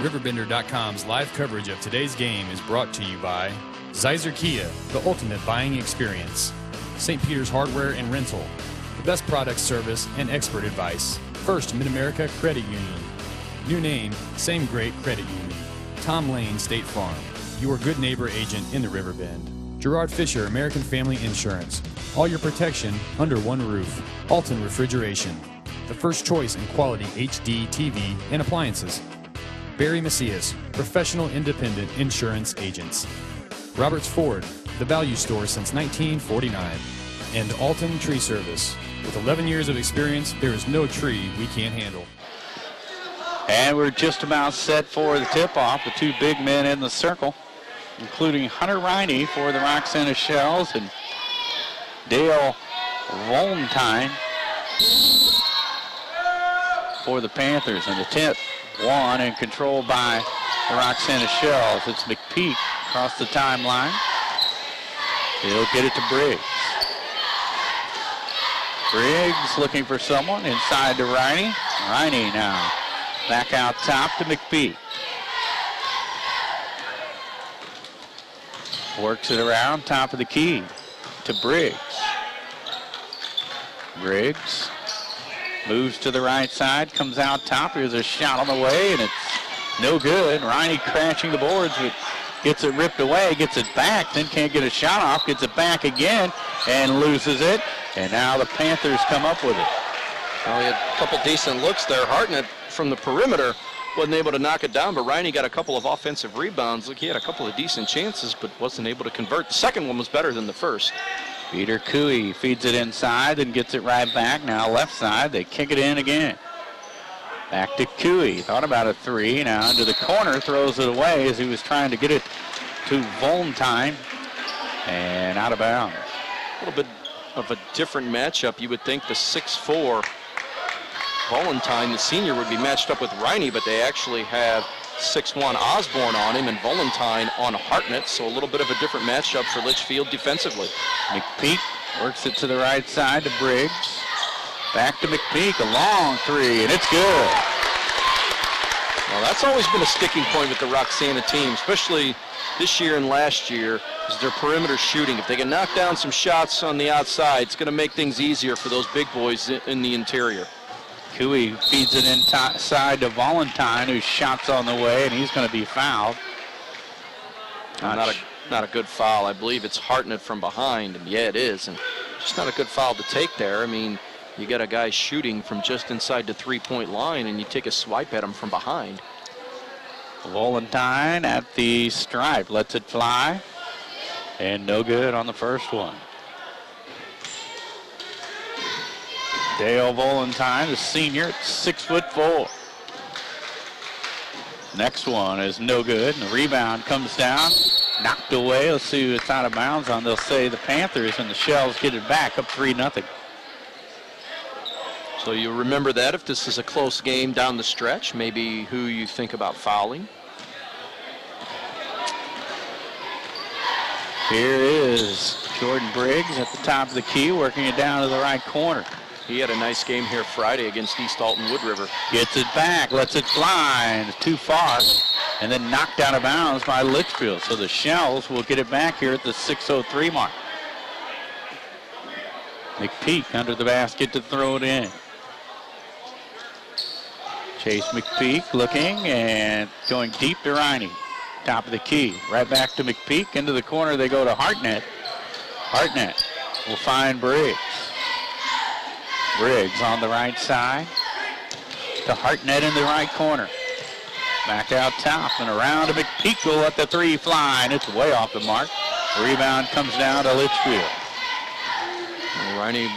RiverBender.com's live coverage of today's game is brought to you by Zeiser Kia, the ultimate buying experience. St. Peter's Hardware and Rental, the best product service and expert advice. First Mid-America Credit Union. New name, same great credit union. Tom Lane State Farm, your good neighbor agent in the Riverbend. Gerard Fisher American Family Insurance, all your protection under one roof. Alton Refrigeration, the first choice in quality HD TV and appliances. Barry Macias, professional independent insurance agents. Roberts Ford, the value store since 1949. And Alton Tree Service. With 11 years of experience, there is no tree we can't handle. And we're just about set for the tip-off. The two big men in the circle, including Hunter Riney for the Roxana Shells and Dale Volentine for the Panthers. And the tip won and controlled by the Roxana Shells. It's McPeak across the timeline. He'll get it to Briggs. Briggs looking for someone inside to Riney. Riney now back out top to McPeak. Works it around top of the key to Briggs. Briggs moves to the right side, comes out top. Here's a shot on the way, and it's no good. Riney crashing the boards, but gets it ripped away, gets it back, then can't get a shot off, gets it back again, and loses it. And now the Panthers come up with it. Well, he had a couple decent looks there. Hartnett from the perimeter wasn't able to knock it down, but Riney got a couple of offensive rebounds. Look, he had a couple of decent chances, but wasn't able to convert. The second one was better than the first. Peter Cooey feeds it inside and gets it right back. Now left side, they kick it in again. Back to Cooey. Thought about a three. Now into the corner, throws it away as he was trying to get it to Volentine. And out of bounds. A little bit of a different matchup. You would think the 6'4" Volentine, the senior, would be matched up with Riney, but they actually have 6'1" Osborne on him and Volentine on Hartnett, so a little bit of a different matchup for Litchfield defensively. McPeak works it to the right side to Briggs. Back to McPeak, a long three, and it's good. Well, that's always been a sticking point with the Roxana team, especially this year and last year, is their perimeter shooting. If they can knock down some shots on the outside, it's going to make things easier for those big boys in the interior. Cooey feeds it inside to Volentine, whose shot's on the way, and he's going to be fouled. Not a good foul. I believe it's Hartnett from behind, and yeah, it is. And just not a good foul to take there. I mean, you got a guy shooting from just inside the three-point line, and you take a swipe at him from behind. Volentine at the stripe, lets it fly, and no good on the first one. Dale Volentine, the senior, at 6'4". Next one is no good, and the rebound comes down, knocked away. Let's see who it's out of bounds on. They'll say the Panthers, and the Shells get it back up 3-0. So you remember that if this is a close game down the stretch, maybe who you think about fouling. Here is Jordan Briggs at the top of the key, working it down to the right corner. He had a nice game here Friday against East Alton Wood River. Gets it back, lets it fly, and it's too far, and then knocked out of bounds by Litchfield. So the Shells will get it back here at the 6:03 mark. McPeak under the basket to throw it in. Chase McPeak looking and going deep to Riney. Top of the key, right back to McPeak. Into the corner they go to Hartnett. Hartnett will find Briggs. Briggs on the right side to Hartnett in the right corner. Back out top and around to McPeak, will let the three fly, and it's way off the mark. Rebound comes down to Litchfield. Well, Riney,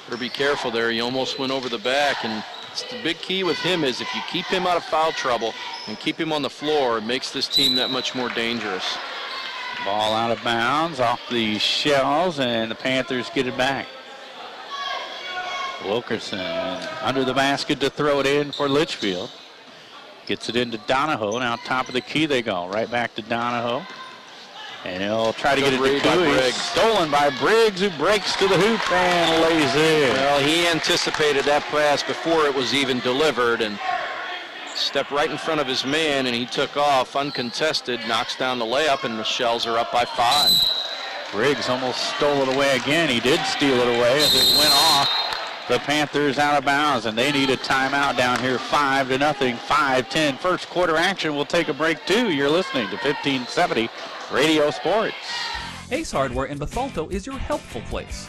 better be careful there. He almost went over the back, and the big key with him is if you keep him out of foul trouble and keep him on the floor, it makes this team that much more dangerous. Ball out of bounds off the Shells, and the Panthers get it back. Wilkerson under the basket to throw it in for Litchfield. Gets it into Donahoe. Now top of the key they go. Right back to Donahoe. And he'll try to get it to Cooey. Stolen by Briggs, who breaks to the hoop and lays in. Well, he anticipated that pass before it was even delivered, and Stepped right in front of his man, and he took off uncontested, knocks down the layup, and the Shells are up by 5. Briggs almost stole it away again. He did steal it away as it went off. The Panthers out of bounds, and they need a timeout down here, 5-0, 5-10. First quarter action. We'll take a break, too. You're listening to 1570 Radio Sports. Ace Hardware in Bethalto is your helpful place.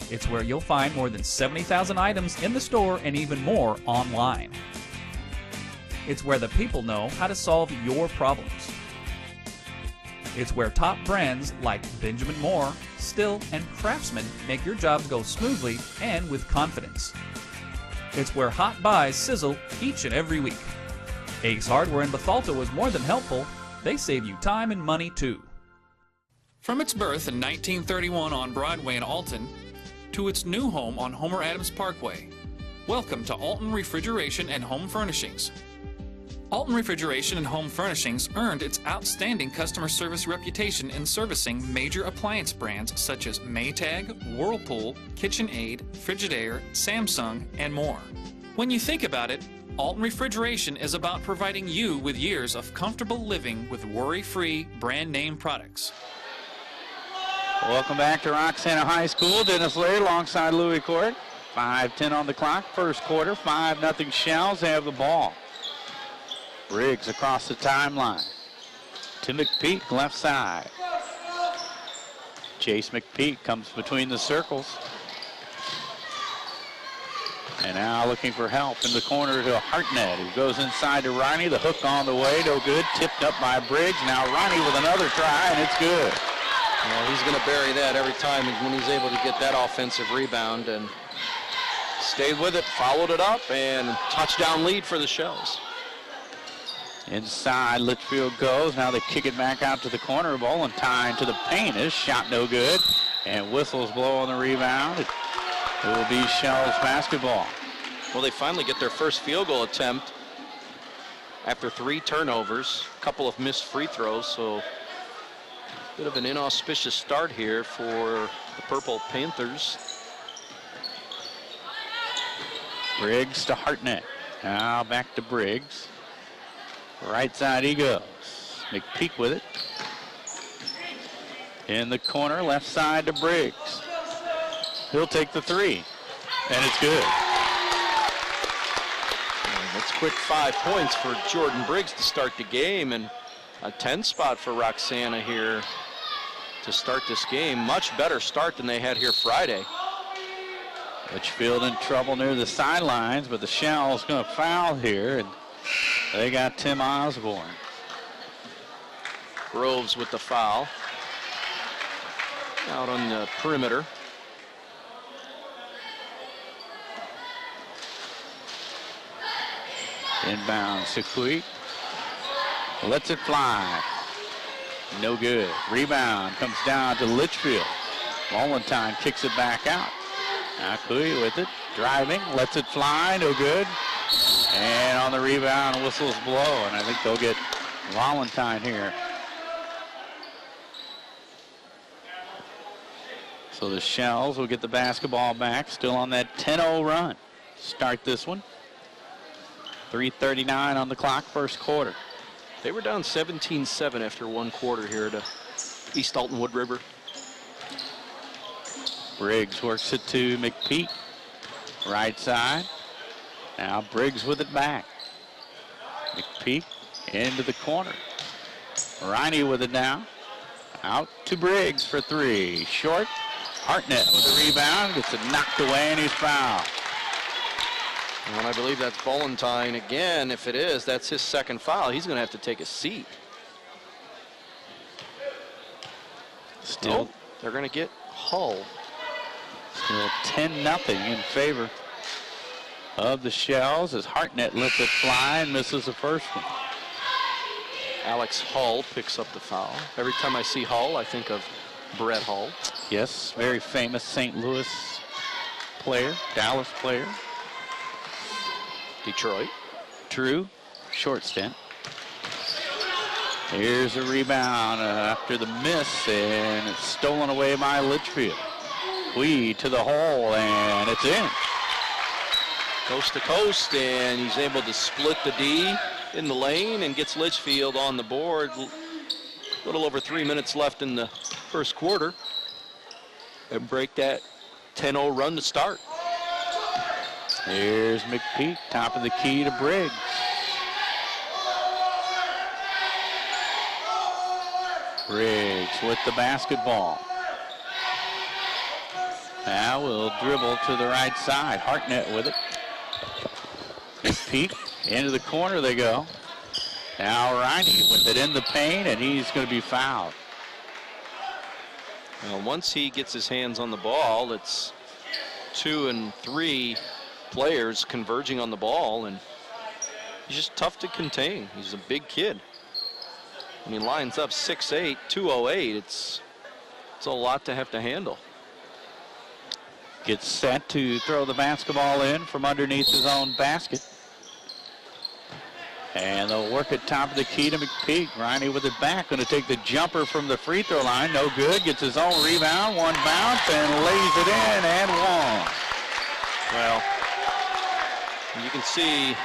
It's where you'll find more than 70,000 items in the store and even more online. It's where the people know how to solve your problems. It's where top brands like Benjamin Moore, Still, and Craftsman make your jobs go smoothly and with confidence. It's where hot buys sizzle each and every week. Ace Hardware in Bethalto is more than helpful. They save you time and money, too. From its birth in 1931 on Broadway in Alton to its new home on Homer Adams Parkway, welcome to Alton Refrigeration and Home Furnishings. Alton Refrigeration and Home Furnishings earned its outstanding customer service reputation in servicing major appliance brands such as Maytag, Whirlpool, KitchenAid, Frigidaire, Samsung, and more. When you think about it, Alton Refrigeration is about providing you with years of comfortable living with worry-free brand name products. Welcome back to Roxana High School. Dennis Laird alongside Louis Court. 5:10 on the clock. First quarter, 5-0 Shells. They have the ball. Briggs across the timeline to McPeak, left side. Chase McPeak comes between the circles. And now looking for help in the corner to Hartnett, who goes inside to Riney. The hook on the way, no good. Tipped up by Briggs. Now Riney with another try, and it's good. Well, he's going to bury that every time when he's able to get that offensive rebound, and stayed with it, followed it up, and touchdown lead for the Shells. Inside, Litchfield goes. Now they kick it back out to the corner. Valentine to the paint. His shot no good. And whistles blow on the rebound. It will be Shells basketball. Well, they finally get their first field goal attempt after 3 turnovers, a couple of missed free throws, so a bit of an inauspicious start here for the Purple Panthers. Briggs to Hartnett. Now back to Briggs. Right side he goes. McPeak with it. In the corner, left side to Briggs. He'll take the 3. And it's good. That's quick 5 points for Jordan Briggs to start the game, and a 10 spot for Roxana here to start this game. Much better start than they had here Friday. Litchfield in trouble near the sidelines, but the Shells going to foul here, and they got Tim Osborne. Groves with the foul. Out on the perimeter. Inbound, Sequoia. Lets it fly. No good. Rebound comes down to Litchfield. Valentine kicks it back out. Now Kui with it. Driving, lets it fly. No good. And on the rebound, whistles blow. And I think they'll get Valentine here. So the Shells will get the basketball back. Still on that 10-0 run. Start this one. 3:39 on the clock, first quarter. They were down 17-7 after 1 quarter here to East Alton Wood River. Briggs works it to McPeak. Right side. Now Briggs with it back. McPeak into the corner. Riney with it now. Out to Briggs for 3. Short. Hartnett with the rebound. Gets it knocked away and he's fouled. And I believe that's Valentine again. If it is, that's his second foul. He's going to have to take a seat. Still, they're going to get Hull. Still 10-0 in favor of the Shells as Hartnett lets it fly and misses the first one. Alex Hull picks up the foul. Every time I see Hull, I think of Brett Hull. Yes, very famous St. Louis player, Dallas player. Detroit. True, short stint. Here's a rebound after the miss, and it's stolen away by Litchfield. Quee to the hole, and it's in. coast to coast, and he's able to split the D in the lane and gets Litchfield on the board. A little over 3 minutes left in the first quarter, and break that 10-0 run to start. Here's McPeak, top of the key to Briggs. Briggs with the basketball. Now we'll dribble to the right side. Hartnett with it. McPeak into the corner they go. Now Riney with it in the paint, and he's going to be fouled. Well, once he gets his hands on the ball, it's 2 and 3 players converging on the ball, and he's just tough to contain. He's a big kid. When he lines up 6'8", 208, it's a lot to have to handle. Gets set to throw the basketball in from underneath his own basket. And they'll work at top of the key to McPeak. Riney with it back, going to take the jumper from the free throw line. No good. Gets his own rebound, one bounce, and lays it in and one. Well, you can see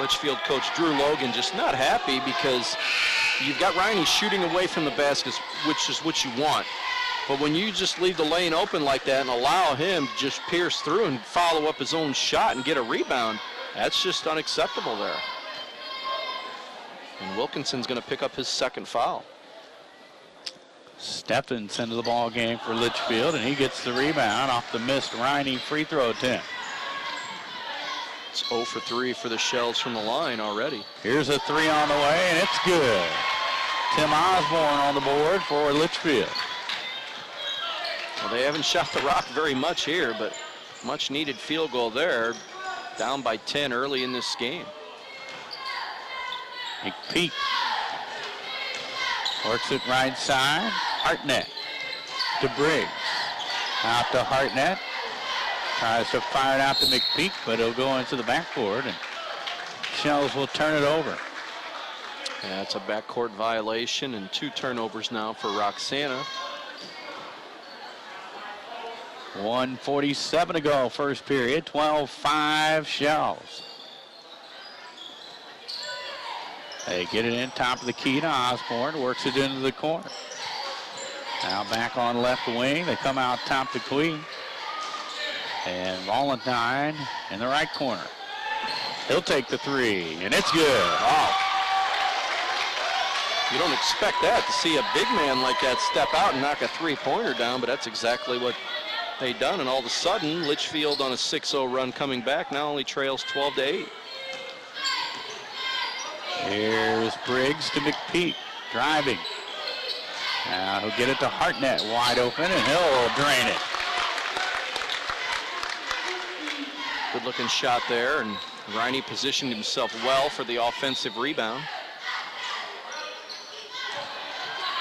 Litchfield coach Drew Logan just not happy because you've got Riney shooting away from the baskets, which is what you want. But when you just leave the lane open like that and allow him to just pierce through and follow up his own shot and get a rebound, that's just unacceptable there. And Wilkinson's going to pick up his second foul. Steffens into the ball game for Litchfield, and he gets the rebound off the missed Riney free throw attempt. It's 0 for 3 for the Shells from the line already. Here's a 3 on the way, and it's good. Tim Osborne on the board for Litchfield. Well, they haven't shot the rock very much here, but much needed field goal there. Down by 10 early in this game. McPeak works it right side. Hartnett to Briggs. Out to Hartnett. Tries to fire it out to McPeak, but it'll go into the backboard, and Shells will turn it over. Yeah, it's a backcourt violation, and 2 turnovers now for Roxana. 1:47 to go, first period. 12-5 Shells. They get it in top of the key to Osborne. Works it into the corner. Now back on left wing. They come out top to Queen. And Valentine in the right corner. He'll take the 3, and it's good. Oh. You don't expect that, to see a big man like that step out and knock a 3-pointer down, but that's exactly what they done, and all of a sudden Litchfield on a 6-0 run coming back now only trails 12-8. Here's Briggs to McPeak, driving. Now he'll get it to Hartnett, wide open, and he'll drain it. Good looking shot there, and Riney positioned himself well for the offensive rebound.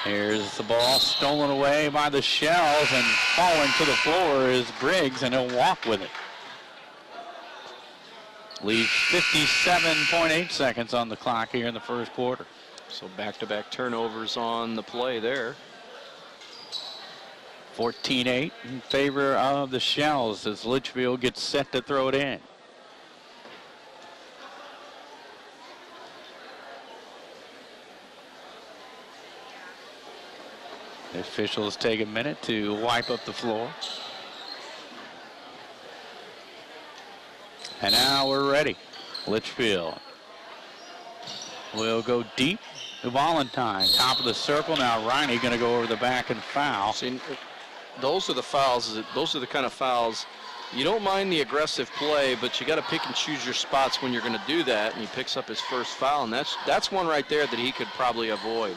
Here's the ball stolen away by the Shells, and falling to the floor is Briggs, and he'll walk with it. Leaves 57.8 seconds on the clock here in the first quarter. So back-to-back turnovers on the play there. 14-8 in favor of the Shells as Litchfield gets set to throw it in. The officials take a minute to wipe up the floor. And now we're ready. Litchfield will go deep to Valentine. Top of the circle. Now Riney going to go over the back and foul. See, those are the fouls. Those are the kind of fouls. You don't mind the aggressive play, but you got to pick and choose your spots when you're going to do that. And he picks up his first foul, and that's one right there that he could probably avoid.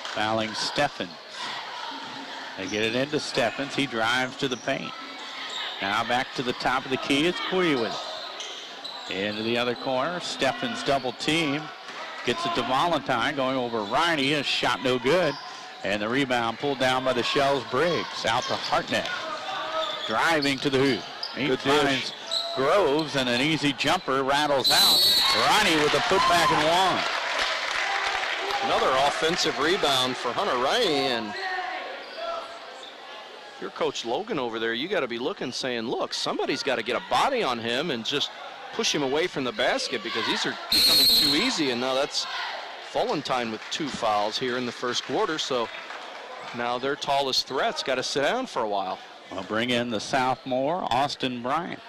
Fouling Steffens. They get it into Steffens. He drives to the paint. Now back to the top of the key. It's Quee with it. Into the other corner. Steffens double team. Gets it to Valentine. Going over Riney. A shot no good. And the rebound pulled down by the Shells. Briggs out to Hartnett. Driving to the hoop. He finds Groves, and an easy jumper rattles out. Riney with a putback and one. Another offensive rebound for Hunter Riney, and you're Coach Logan over there, you got to be looking, saying, look, somebody's got to get a body on him and just push him away from the basket because these are becoming too easy. And now that's Volentine with 2 fouls here in the first quarter. So now their tallest threat's got to sit down for a while. We'll bring in the sophomore, Austin Bryant.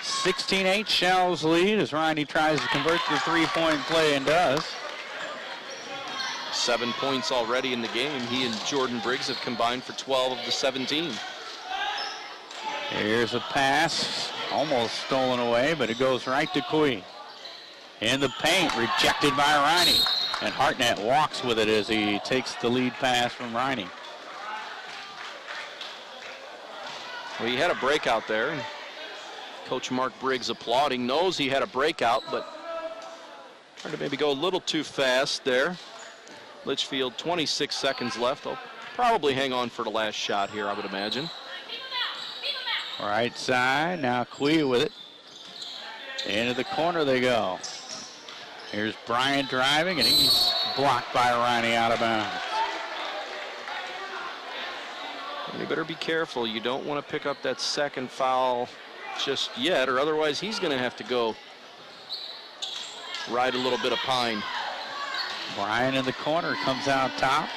16-8 Shells lead as Riney tries to convert the three-point play and does. 7 points already in the game. He and Jordan Briggs have combined for 12 of the 17. Here's a pass, almost stolen away, but it goes right to Cui. In the paint, rejected by Riney. And Hartnett walks with it as he takes the lead pass from Riney. Well, he had a breakout there. And Coach Mark Briggs applauding, knows he had a breakout, but tried to maybe go a little too fast there. Litchfield, 26 seconds left. They'll probably hang on for the last shot here, I would imagine. Right side, now Cui with it. Into the corner they go. Here's Bryant driving, and he's blocked by Riney out of bounds. You better be careful. You don't want to pick up that second foul just yet, or otherwise he's going to have to go ride a little bit of pine. Bryant in the corner, comes out top.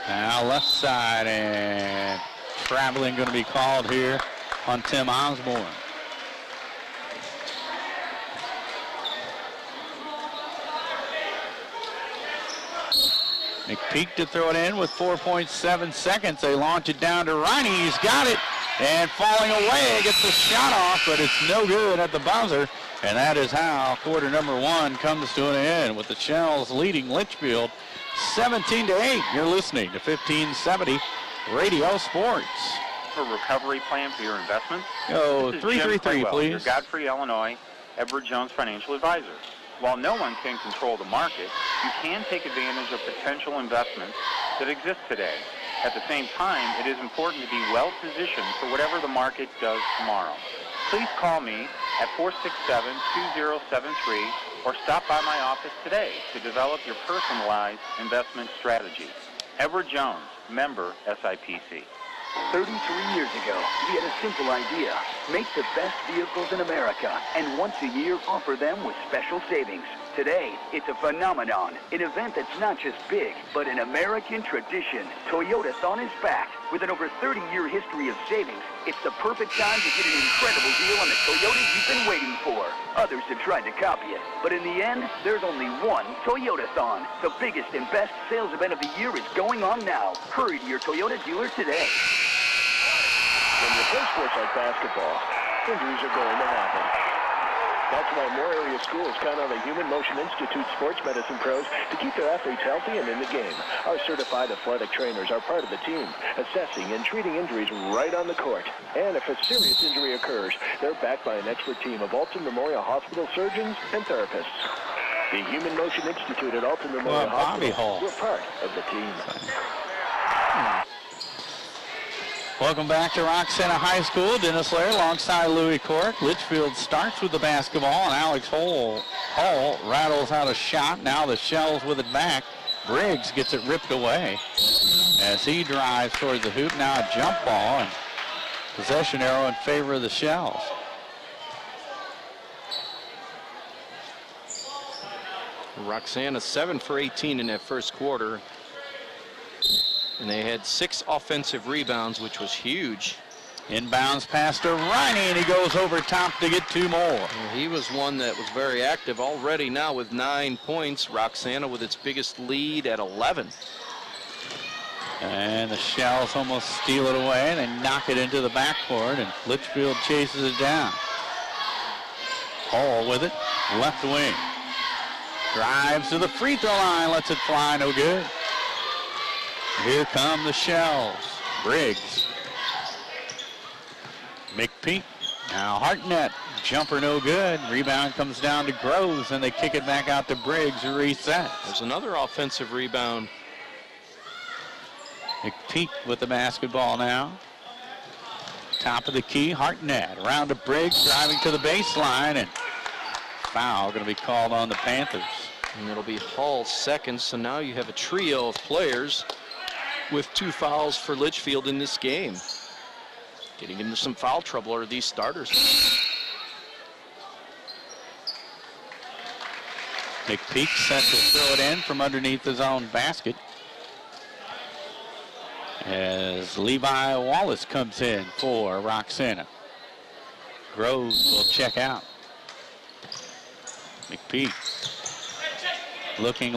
Now left side, and traveling going to be called here on Tim Osborne. McPeak to throw it in with 4.7 seconds. They launch it down to Riney. He's got it, and falling away, gets the shot off, but it's no good at the buzzer. And that is how quarter number 1 comes to an end, with the Shells leading Litchfield 17-8. You're listening to 1570 Radio Sports. A recovery plan for your investments? Go This is 333, Jim Claywell, please. your Godfrey, Illinois, Edward Jones Financial Advisor. While no one can control the market, you can take advantage of potential investments that exist today. At the same time, it is important to be well positioned for whatever the market does tomorrow. Please call me at 467-2073 or stop by my office today to develop your personalized investment strategy. Edward Jones, member SIPC. 33 years ago, we had a simple idea. Make the best vehicles in America, and once a year offer them with special savings. Today, it's a phenomenon, an event that's not just big, but an American tradition. Toyotathon is back. With an over 30-year history of savings, it's the perfect time to get an incredible deal on the Toyota you've been waiting for. Others have tried to copy it, but in the end, there's only one Toyotathon. The biggest and best sales event of the year is going on now. Hurry to your Toyota dealer today. When you play sports like basketball, injuries are going to happen. That's why more area schools count on the Human Motion Institute sports medicine pros to keep their athletes healthy and in the game. Our certified athletic trainers are part of the team, assessing and treating injuries right on the court. And if a serious injury occurs, they're backed by an expert team of Alton Memorial Hospital surgeons and therapists. The Human Motion Institute at Alton Memorial Hospital, we're part of the team. Welcome back to Roxana High School. Dennis Lair alongside Louis Cork. Litchfield starts with the basketball, and Alex Hall rattles out a shot. Now the Shells with it back. Briggs gets it ripped away as he drives towards the hoop. Now a jump ball, and possession arrow in favor of the Shells. Roxana 7 for 18 in that first quarter. And they had 6 offensive rebounds, which was huge. Inbounds pass to Riney, and he goes over top to get 2 more. Well, he was one that was very active already now with 9 points. Roxana with its biggest lead at 11. And the Shells almost steal it away, and they knock it into the backcourt, and Litchfield chases it down. Hall with it, left wing. Drives to the free throw line, lets it fly, no good. Here come the Shells. Briggs. McPeak. Now Hartnett. Jumper no good. Rebound comes down to Groves, and they kick it back out to Briggs, who resets. There's another offensive rebound. McPeak with the basketball now. Top of the key, Hartnett. Around to Briggs, driving to the baseline, and foul going to be called on the Panthers. And it'll be Hall's second, so now you have a trio of players with 2 fouls for Litchfield in this game. Getting into some foul trouble are these starters. McPeak set to throw it in from underneath his own basket. As Levi Wallace comes in for Roxana. Groves will check out. McPeak looking,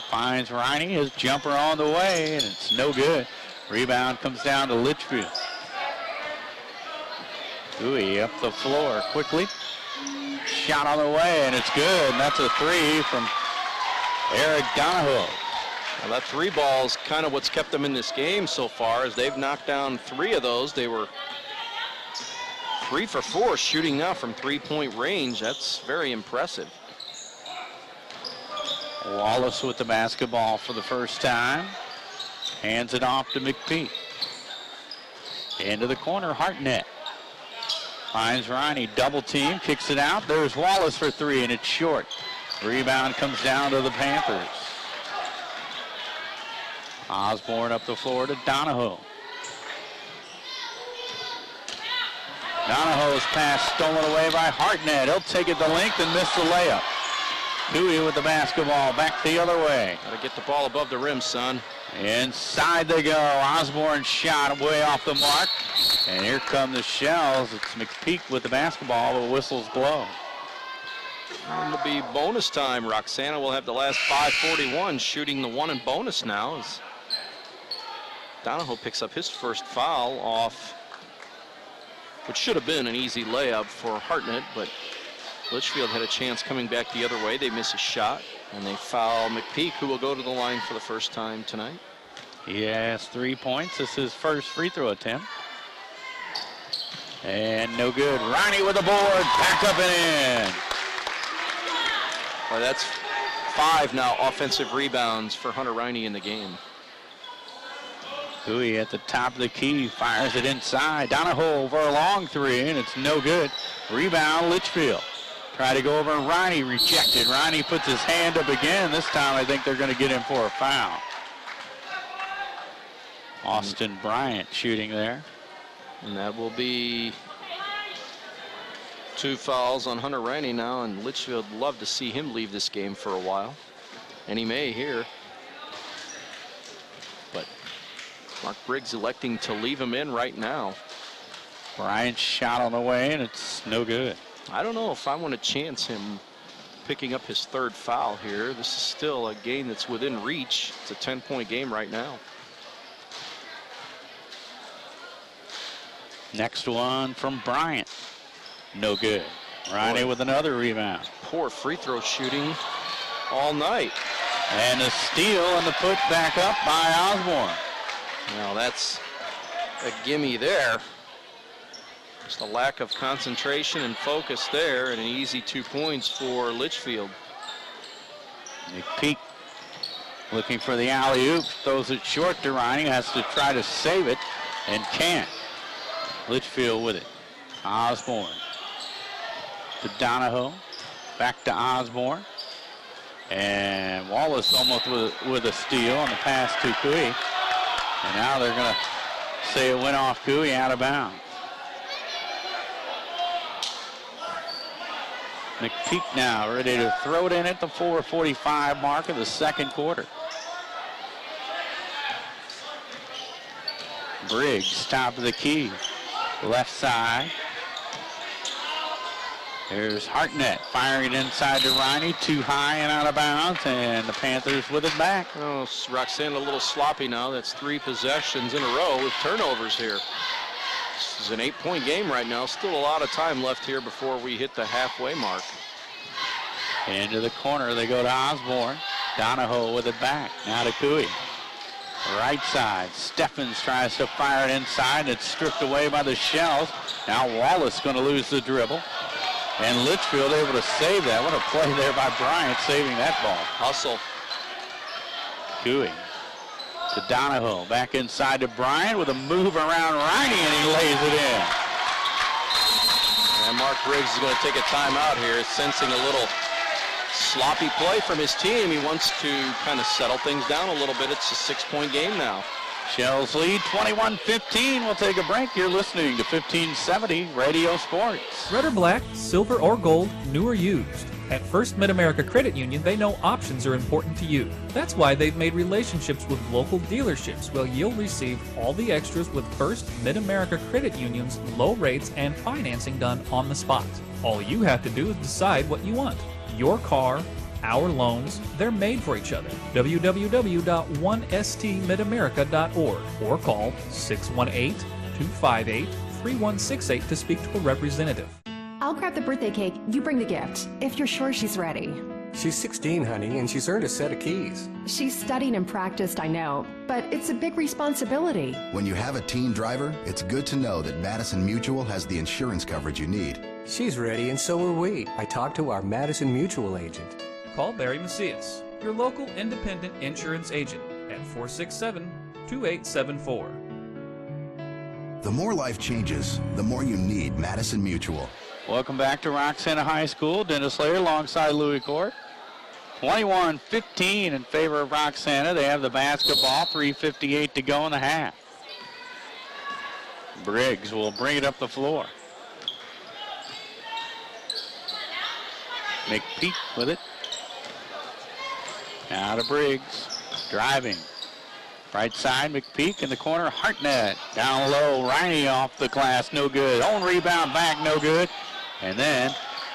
finds Riney. His jumper on the way, and it's no good. Rebound comes down to Litchfield. Dewey up the floor quickly. Shot on the way, and it's good. And that's a 3 from Eric Donahoe. Well, that 3 ball's kind of what's kept them in this game so far, as they've knocked down 3 of those. They were 3 for 4 shooting now from 3-point range. That's very impressive. Wallace with the basketball for the first time. Hands it off to McPeak. Into the corner, Hartnett. Finds Riney, double team, kicks it out. There's Wallace for 3, and it's short. Rebound comes down to the Panthers. Osborne up the floor to Donahoe. Donahoe's pass stolen away by Hartnett. He'll take it the length and miss the layup. Dewey with the basketball, back the other way. Gotta get the ball above the rim, son. Inside they go. Osborne shot way off the mark. And here come the Shells. It's McPeak with the basketball. The whistles blow. It'll be bonus time. Roxana will have the last 5:41, shooting the 1 in bonus now. As Donahoe picks up his first foul off, which should have been an easy layup for Hartnett, but Litchfield had a chance coming back the other way. They miss a shot, and they foul McPeak, who will go to the line for the first time tonight. He has 3 points. This is his first free throw attempt. And no good. Riney with the board, back up and in. Well, that's 5 now offensive rebounds for Hunter Riney in the game. Dewey at the top of the key, fires it inside. Donahoe for a long 3, and it's no good. Rebound, Litchfield. Try to go over Riney, rejected. Riney puts his hand up again. This time I think they're going to get him for a foul. Austin Bryant shooting there. And that will be 2 fouls on Hunter Riney now, and Litchfield love to see him leave this game for a while. And he may here. But Mark Briggs electing to leave him in right now. Bryant shot on the way, and it's no good. I don't know if I want to chance him picking up his 3rd foul here. This is still a game that's within reach. It's a 10-point game right now. Next one from Bryant. No good. Riney with another rebound. Poor free throw shooting all night. And a steal and the put back up by Osborne. Now that's a gimme there. Just a lack of concentration and focus there, and an easy 2 points for Litchfield. McPeak looking for the alley-oop, throws it short to Riney, has to try to save it and can't. Litchfield with it. Osborne to Donahoe, back to Osborne. And Wallace almost with a steal on the pass to Cooey. And now they're going to say it went off Cooey, out of bounds. McPeak now ready to throw it in at the 4:45 mark of the second quarter. Briggs, top of the key, left side. There's Hartnett firing inside to Riney, too high and out of bounds, and the Panthers with it back. Oh, Roxana a little sloppy now. That's 3 possessions in a row with turnovers here. This is an 8-point game right now. Still a lot of time left here before we hit the halfway mark. Into the corner they go to Osborne. Donahoe with it back. Now to Cooey. Right side. Steffens tries to fire it inside. It's stripped away by the Shells. Now Wallace going to lose the dribble. And Litchfield able to save that. What a play there by Bryant, saving that ball. Hustle. Cooey to Donahoe. Back inside to Bryant with a move around Riney, and he lays it in. And Mark Briggs is going to take a timeout here, sensing a little sloppy play from his team. He wants to kind of settle things down a little bit. It's a 6-point game now. Shells lead 21-15. We'll take a break. You're listening to 1570 Radio Sports. Red or black, silver or gold, new or used. At First Mid-America Credit Union, they know options are important to you. That's why they've made relationships with local dealerships where you'll receive all the extras with First Mid-America Credit Union's low rates and financing done on the spot. All you have to do is decide what you want. Your car, our loans, they're made for each other. www.1stmidamerica.org or call 618-258-3168 to speak to a representative. I'll grab the birthday cake, you bring the gift, if you're sure she's ready. She's 16, honey, and she's earned a set of keys. She's studied and practiced, I know, but it's a big responsibility. When you have a teen driver, it's good to know that Madison Mutual has the insurance coverage you need. She's ready, and so are we. I talked to our Madison Mutual agent. Call Barry Macias, your local independent insurance agent, at 467-2874. The more life changes, the more you need Madison Mutual. Welcome back to Roxana High School. Dennis Slater alongside Louis Court. 21-15 in favor of Roxana. They have the basketball. 3:58 to go in the half. Briggs will bring it up the floor. McPeak with it. Now to Briggs. Driving. Right side, McPeak in the corner. Hartnett down low. Riney off the glass. No good. Own rebound back. No good. And then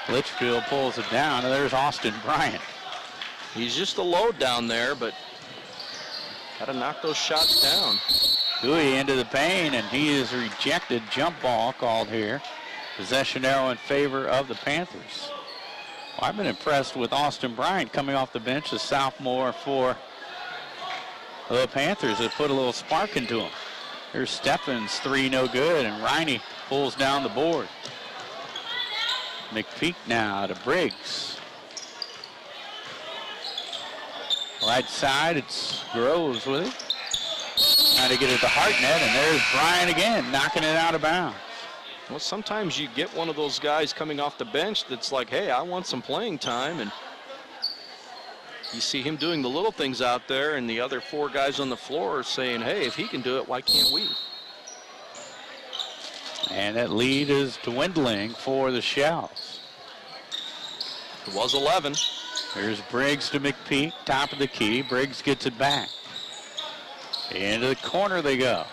Litchfield pulls it down. And there's Austin Bryant. He's just a load down there, but got to knock those shots down. Gooey into the paint, and he is rejected. Jump ball called here. Possession arrow in favor of the Panthers. Well, I've been impressed with Austin Bryant coming off the bench, the sophomore for the Panthers. Have put a little spark into him. Here's Steffens, three no good, and Riney pulls down the board. McPeak now to Briggs. Right side, it's Groves with it. Trying to get it to Hartnett, and there's Bryant again, knocking it out of bounds. Well, sometimes you get one of those guys coming off the bench that's like, hey, I want some playing time, and you see him doing the little things out there, and the other four guys on the floor are saying, hey, if he can do it, why can't we? And that lead is dwindling for the Shells. It was 11. Here's Briggs to McPeak, top of the key. Briggs gets it back. Into the corner they go.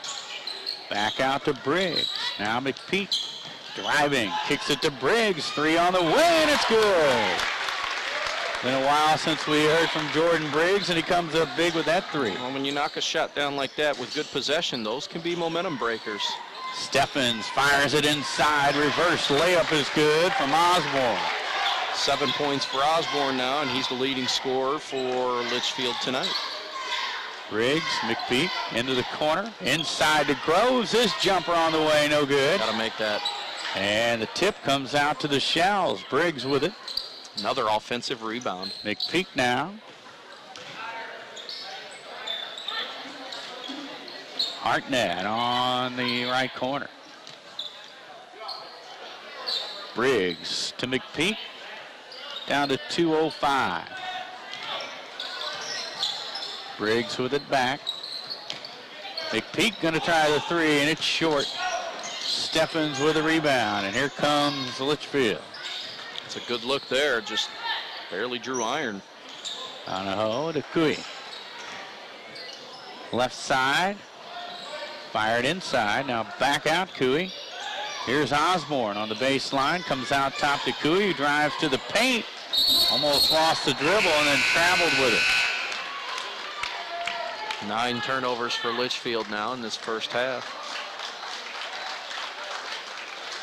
Back out to Briggs. Now McPeak driving, kicks it to Briggs. Three on the way, and it's good. Been a while since we heard from Jordan Briggs, and he comes up big with that three. Well, when you knock a shot down like that with good possession, those can be momentum breakers. Steffens fires it inside. Reverse layup is good from Osborne. 7 points for Osborne now, and he's the leading scorer for Litchfield tonight. Briggs, McPeak into the corner. Inside to Groves. His jumper on the way, no good. Got to make that. And the tip comes out to the Shells. Briggs with it. Another offensive rebound. McPeak now. Hartnett on the right corner. Briggs to McPeak. Down to 2:05. Briggs with it back. McPeak going to try the three, and it's short. Steffens with a rebound, and here comes Litchfield. It's a good look there, just barely drew iron. Donahoe to Cooey. Left side, fired inside, now back out Cooey. Here's Osborne on the baseline, comes out top to Cooey, who drives to the paint. Almost lost the dribble and then traveled with it. 9 turnovers for Litchfield now in this first half.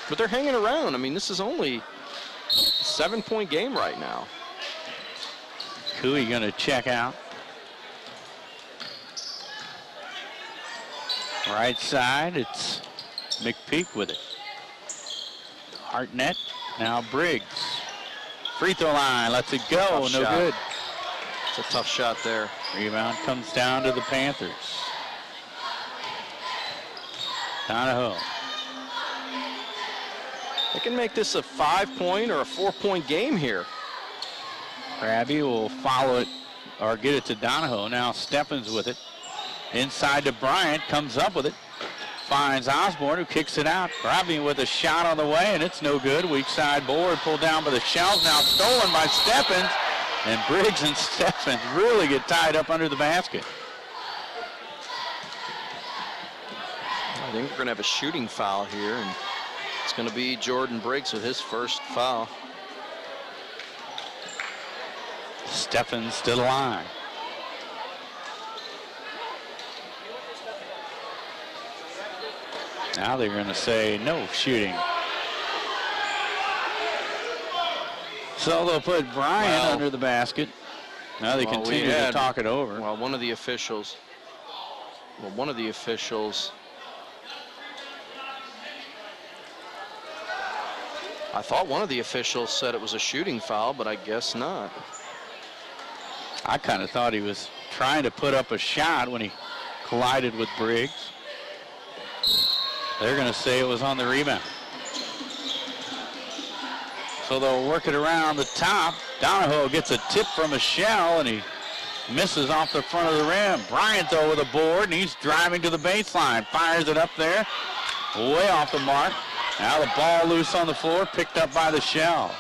But they're hanging around. I mean, this is only a 7-point game right now. Cooey going to check out. Right side, it's McPeak with it. Hartnett, now Briggs. Free throw line, lets it go, no good. It's a tough shot there. Rebound comes down to the Panthers. Donahoe. They can make this a 5-point or a 4-point game here. Krabby will follow it or get it to Donahoe. Now Steffens with it. Inside to Bryant, comes up with it. Finds Osborne, who kicks it out. Krabby with a shot on the way, and it's no good. Weak side board pulled down by the Shells. Now stolen by Steffens. And Briggs and Steffens really get tied up under the basket. I think we're going to have a shooting foul here, and it's going to be Jordan Briggs with his first foul. Steffens to the line. Now they're going to say no shooting. So they'll put Bryant under the basket. Now they continue to talk it over. Well, one of the officials. I thought one of the officials said it was a shooting foul, but I guess not. I kind of thought he was trying to put up a shot when he collided with Briggs. They're going to say it was on the rebound. So they'll work it around the top. Donahoe gets a tip from a Shell, and he misses off the front of the rim. Bryant, though, with a board, and he's driving to the baseline. Fires it up there, way off the mark. Now the ball loose on the floor, picked up by the Shell.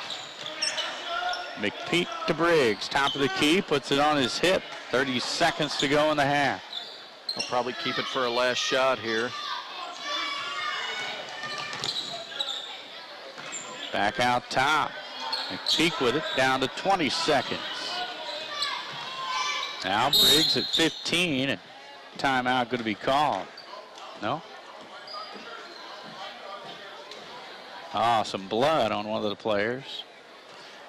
McPeak to Briggs, top of the key, puts it on his hip. 30 seconds to go in the half. I'll probably keep it for a last shot here. Back out top. McPeak with it, down to 20 seconds. Now Briggs at 15, and timeout going to be called. No? Some blood on one of the players.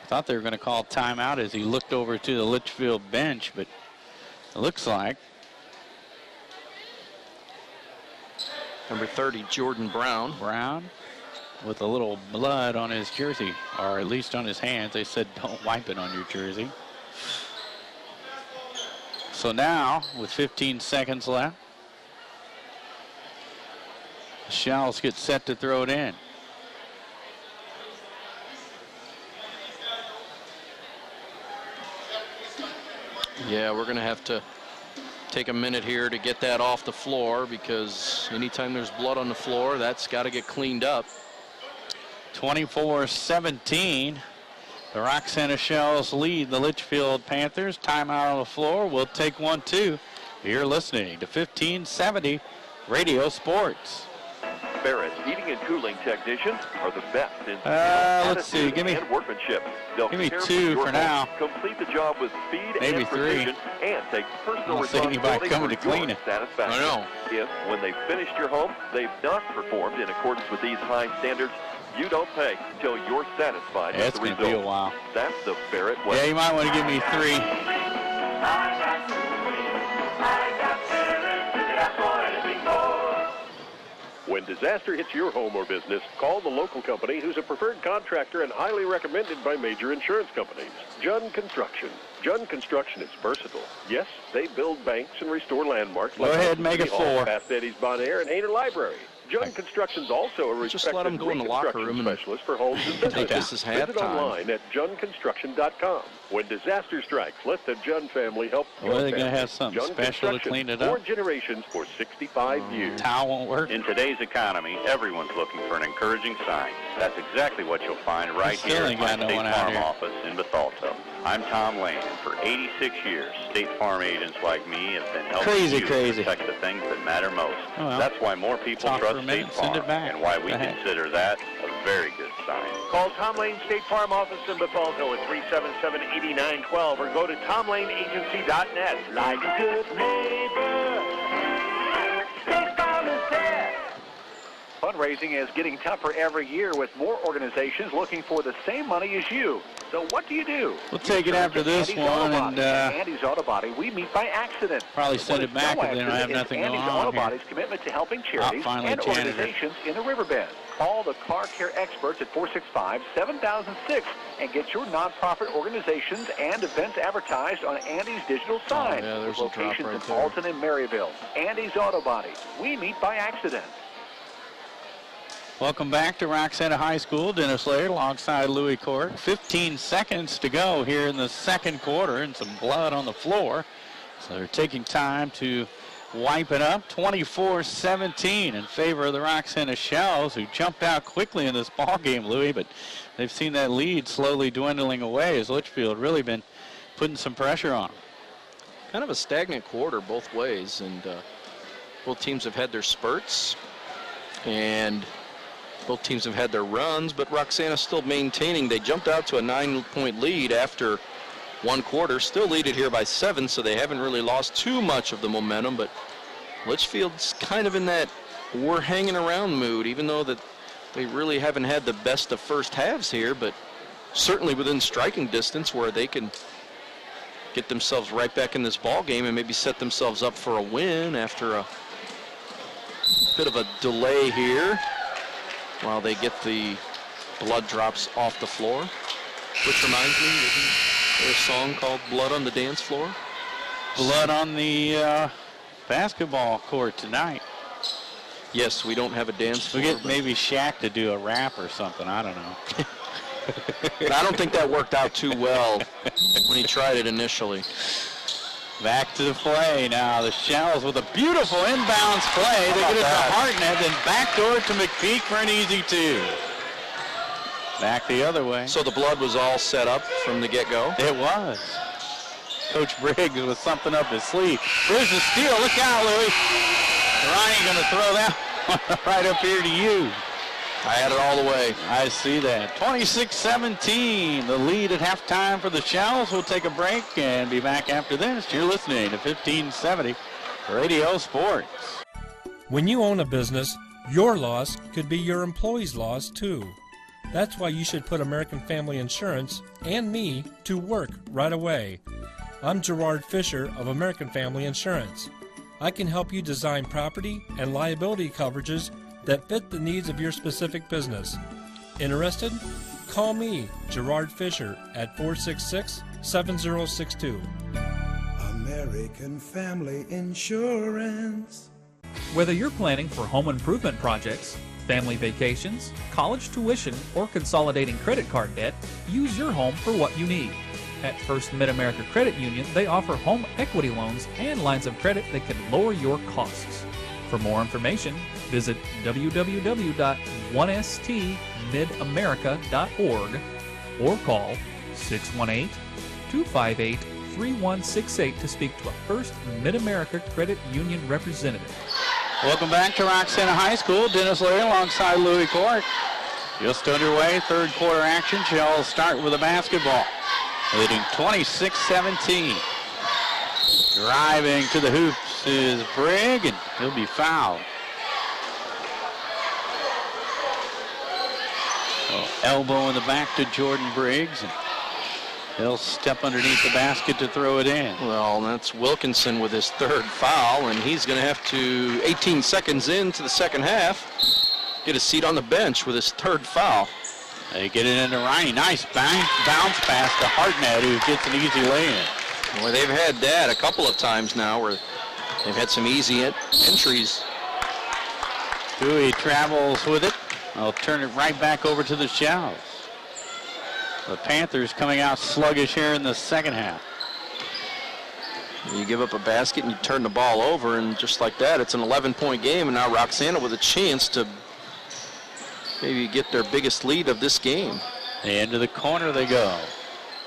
I thought they were going to call timeout as he looked over to the Litchfield bench, but it looks like. Number 30, Jordan Brown. Brown with a little blood on his jersey, or at least on his hands. They said don't wipe it on your jersey. So now, with 15 seconds left, the Shells get set to throw it in. Yeah, we're going to have to take a minute here to get that off the floor, because anytime there's blood on the floor, that's got to get cleaned up. 24-17. The Roxana Shells lead the Litchfield Panthers. Timeout on the floor. We'll take one, too. You're listening to 1570 Radio Sports. Barrett's Heating and Cooling technicians are the best in let's see. Give me workmanship. They'll give me care two for for now. Complete the job with speed maybe and precision, and take personal responsibility coming to for clean your it. satisfaction. I know. If, when they've finished your home, they've not performed in accordance with these high standards, you don't pay until you're satisfied with the result. It's going to be a while. That's the Barrett way. Yeah, you might want to give me three. When disaster hits your home or business, call the local company who's a preferred contractor and highly recommended by major insurance companies. Jun Construction. Jun Construction is versatile. Yes, they build banks and restore landmarks. Go ahead and make it 4. Past Eddie's Bon Air and Hainer Library. Jun Construction's also a respected let him go in the locker room and specialist for homes and businesses. This is Visit halftime. online at junconstruction.com. When disaster strikes, let the Jun family help. Well, they're going to have something Jun special to clean it up. 4 generations for 65 years. Towel won't work. In today's economy, everyone's looking for an encouraging sign. That's exactly what you'll find right here at my State Farm office in Bethalto. I'm Tom Lane, and for 86 years, State Farm agents like me have been helping you protect the things that matter most. Oh, well. That's why more people trust State Farm, and why we consider that a very good sign. Call Tom Lane State Farm office in Bethalto at 377-8912 or go to tomlaneagency.net. Like a good neighbor, State Farm is there. Fundraising is getting tougher every year with more organizations looking for the same money as you. So what do you do? We'll take it after this one, and Andy's Auto Body, we meet by accident. probably send it back if they don't have nothing going Andy's on Auto here. Body's commitment to helping charities and organizations in the riverbed. Call the car care experts at 465-7006 and get your nonprofit organizations and events advertised on Andy's digital sign. there's with a drop locations right in there. Alton and Maryville. Andy's Auto Body. We meet by accident. Welcome back to Roxana High School. Dennis Laird alongside Louis Court. 15 seconds to go here in the second quarter and some blood on the floor. So they're taking time to wipe it up. 24-17 in favor of the Roxana Shells, who jumped out quickly in this ball game, Louis, but they've seen that lead slowly dwindling away as Litchfield really been putting some pressure on them. Kind of a stagnant quarter both ways, and both teams have had their spurts, and both teams have had their runs, but Roxana still maintaining. They jumped out to a 9-point lead after one quarter, still lead it here by 7, so they haven't really lost too much of the momentum, but Litchfield's kind of in that we're hanging around mood, even though that they really haven't had the best of first halves here, but certainly within striking distance where they can get themselves right back in this ball game and maybe set themselves up for a win after a bit of a delay here while they get the blood drops off the floor. Which reminds me, isn't there a song called Blood on the Dance Floor? Blood on the basketball court tonight. Yes, we don't have a dance floor. We get maybe Shaq to do a rap or something, I don't know. But I don't think that worked out too well when he tried it initially. Back to the play now. The Shells with a beautiful inbounds play. They get it to Hartnett, then backdoor to McPeak for an easy 2. Back the other way. So the blood was all set up from the get-go? It was. Coach Briggs with something up his sleeve. There's the steal. Look out, Louis. Ronnie going to throw that one right up here to you. I had it all the way. I see that. 26-17, the lead at halftime for the Shells. We'll take a break and be back after this. You're listening to 1570 Radio Sports. When you own a business, your loss could be your employee's loss too. That's why you should put American Family Insurance and me to work right away. I'm Gerard Fisher of American Family Insurance. I can help you design property and liability coverages that fit the needs of your specific business. Interested? Call me, Gerard Fisher, at 466-7062. American Family Insurance. Whether you're planning for home improvement projects, family vacations, college tuition, or consolidating credit card debt, use your home for what you need. At First Mid-America Credit Union, they offer home equity loans and lines of credit that can lower your costs. For more information, visit www.1stmidamerica.org or call 618-258-3168 to speak to a First Mid-America Credit Union representative. Welcome back to Roxana High School. Dennis Leary alongside Louis Court. Just underway, third quarter action. Shells start with a basketball, leading 26-17. Driving to the hoops is Brigg, and he'll be fouled. So elbow in the back to Jordan Briggs, and he'll step underneath the basket to throw it in. Well, that's Wilkinson with his third foul, and he's going to have to, 18 seconds into the second half, get a seat on the bench with his third foul. They get it into Riney. Nice bounce pass to Hartnett, who gets an easy lay-in. Well, they've had that a couple of times now where they've had some easy entries. Dewey travels with it. They'll turn it right back over to the Shells. The Panthers coming out sluggish here in the second half. You give up a basket and you turn the ball over, and just like that, it's an 11-point game, and now Roxana with a chance to maybe get their biggest lead of this game. Into the corner they go.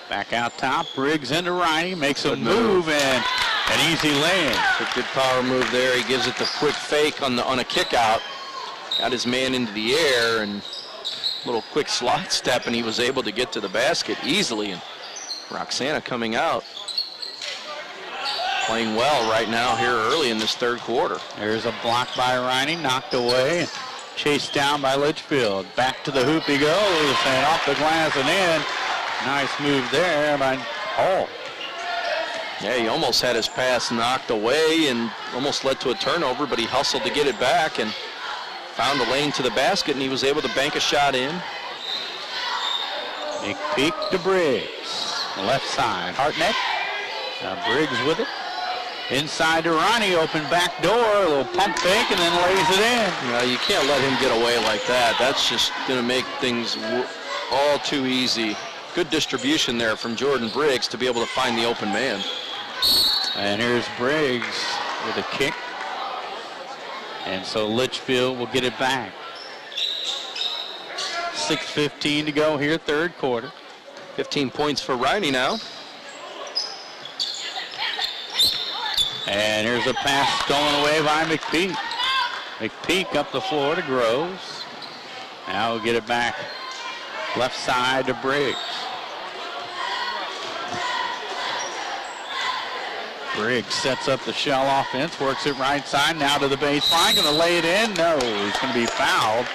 Back out top, Briggs into Riney, makes a move and an easy lay-in. A good power move there. He gives it the quick fake on a kick out. Got his man into the air and a little quick slide step, and he was able to get to the basket easily. And Roxana coming out, playing well right now here early in this third quarter. There's a block by Riney, knocked away, chased down by Litchfield. Back to the hoop he goes, and off the glass and in. Nice move there by Hall. Yeah, he almost had his pass knocked away and almost led to a turnover, but he hustled to get it back and found a lane to the basket, and he was able to bank a shot in. Big peek to Briggs. Left side, Hartnett. Briggs with it. Inside to Ronnie, open back door, a little pump fake, and then lays it in. No, you can't let him get away like that. That's just going to make things all too easy. Good distribution there from Jordan Briggs to be able to find the open man. And here's Briggs with a kick. And so Litchfield will get it back. 6:15 to go here, third quarter. 15 points for Riney now. And here's a pass stolen away by McPeak. McPeak up the floor to Groves. Now we'll get it back left side to Briggs. Briggs sets up the shell offense, works it right side, now to the baseline, going to lay it in. No, he's going to be fouled.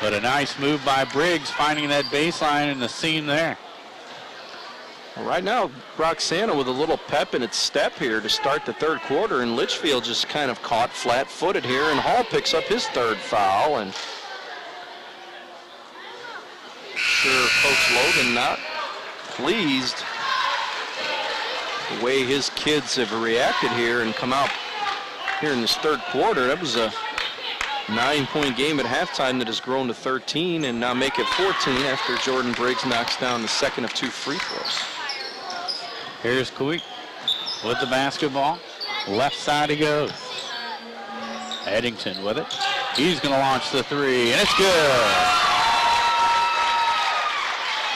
But a nice move by Briggs, finding that baseline and the seam there. Well, right now, Roxana with a little pep in its step here to start the third quarter, and Litchfield just kind of caught flat-footed here, and Hall picks up his third foul, and sure Coach Logan not pleased the way his kids have reacted here and come out here in this third quarter. That was a 9-point game at halftime that has grown to 13 and now make it 14 after Jordan Briggs knocks down the second of 2 free throws. Here's Quick with the basketball. Left side he goes. Eddington with it. He's going to launch the three, and it's good.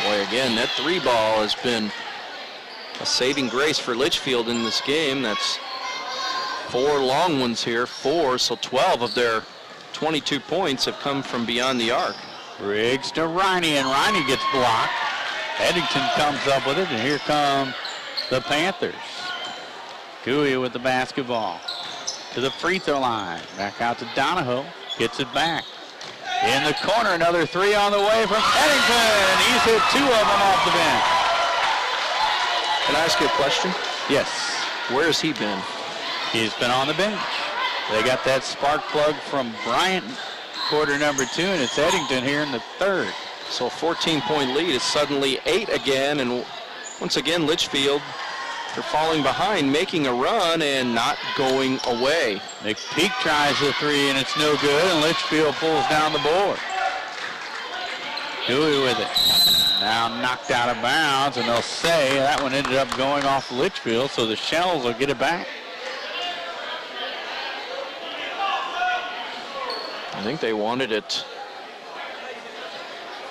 Boy, again, that three ball has been a saving grace for Litchfield in this game. That's 4 long ones here, 4, so 12 of their 22 points have come from beyond the arc. Briggs to Riney, and Riney gets blocked. Eddington comes up with it, and here come the Panthers. Gooey with the basketball to the free throw line. Back out to Donahoe, gets it back. In the corner, another three on the way from Eddington. He's hit 2 of them off the bench. Can I ask you a question? Yes. Where has he been? He's been on the bench. They got that spark plug from Bryant, quarter number 2, and it's Eddington here in the third. So a 14-point lead is suddenly 8 again, and once again, Litchfield, they're falling behind, making a run and not going away. McPeak tries the three, and it's no good, and Litchfield pulls down the board. Dewey with it. Now knocked out of bounds, and they'll say that one ended up going off Litchfield, so the Shells will get it back. I think they wanted it.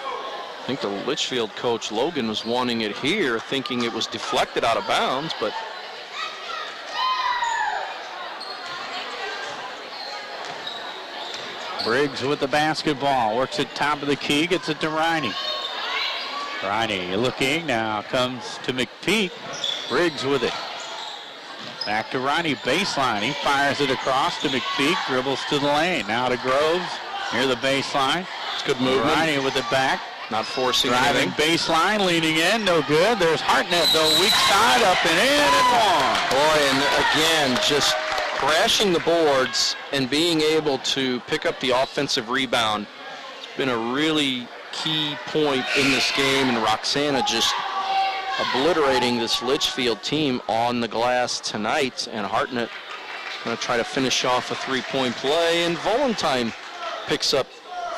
I think the Litchfield coach, Logan, was wanting it here, thinking it was deflected out of bounds, but Briggs with the basketball, works it top of the key, gets it to Riney. Riney looking, now comes to McPeak. Briggs with it. Back to Riney, baseline. He fires it across to McPeak, dribbles to the lane. Now to Groves, near the baseline. It's good movement. Riney with it back. Not forcing driving anything. Baseline, leaning in, no good. There's Hartnett, though, weak side, up and in, and one. Boy, and again, just crashing the boards and being able to pick up the offensive rebound. It's been a really key point in this game, and Roxana just obliterating this Litchfield team on the glass tonight. And Hartnett going to try to finish off a 3-point play, and Volentine picks up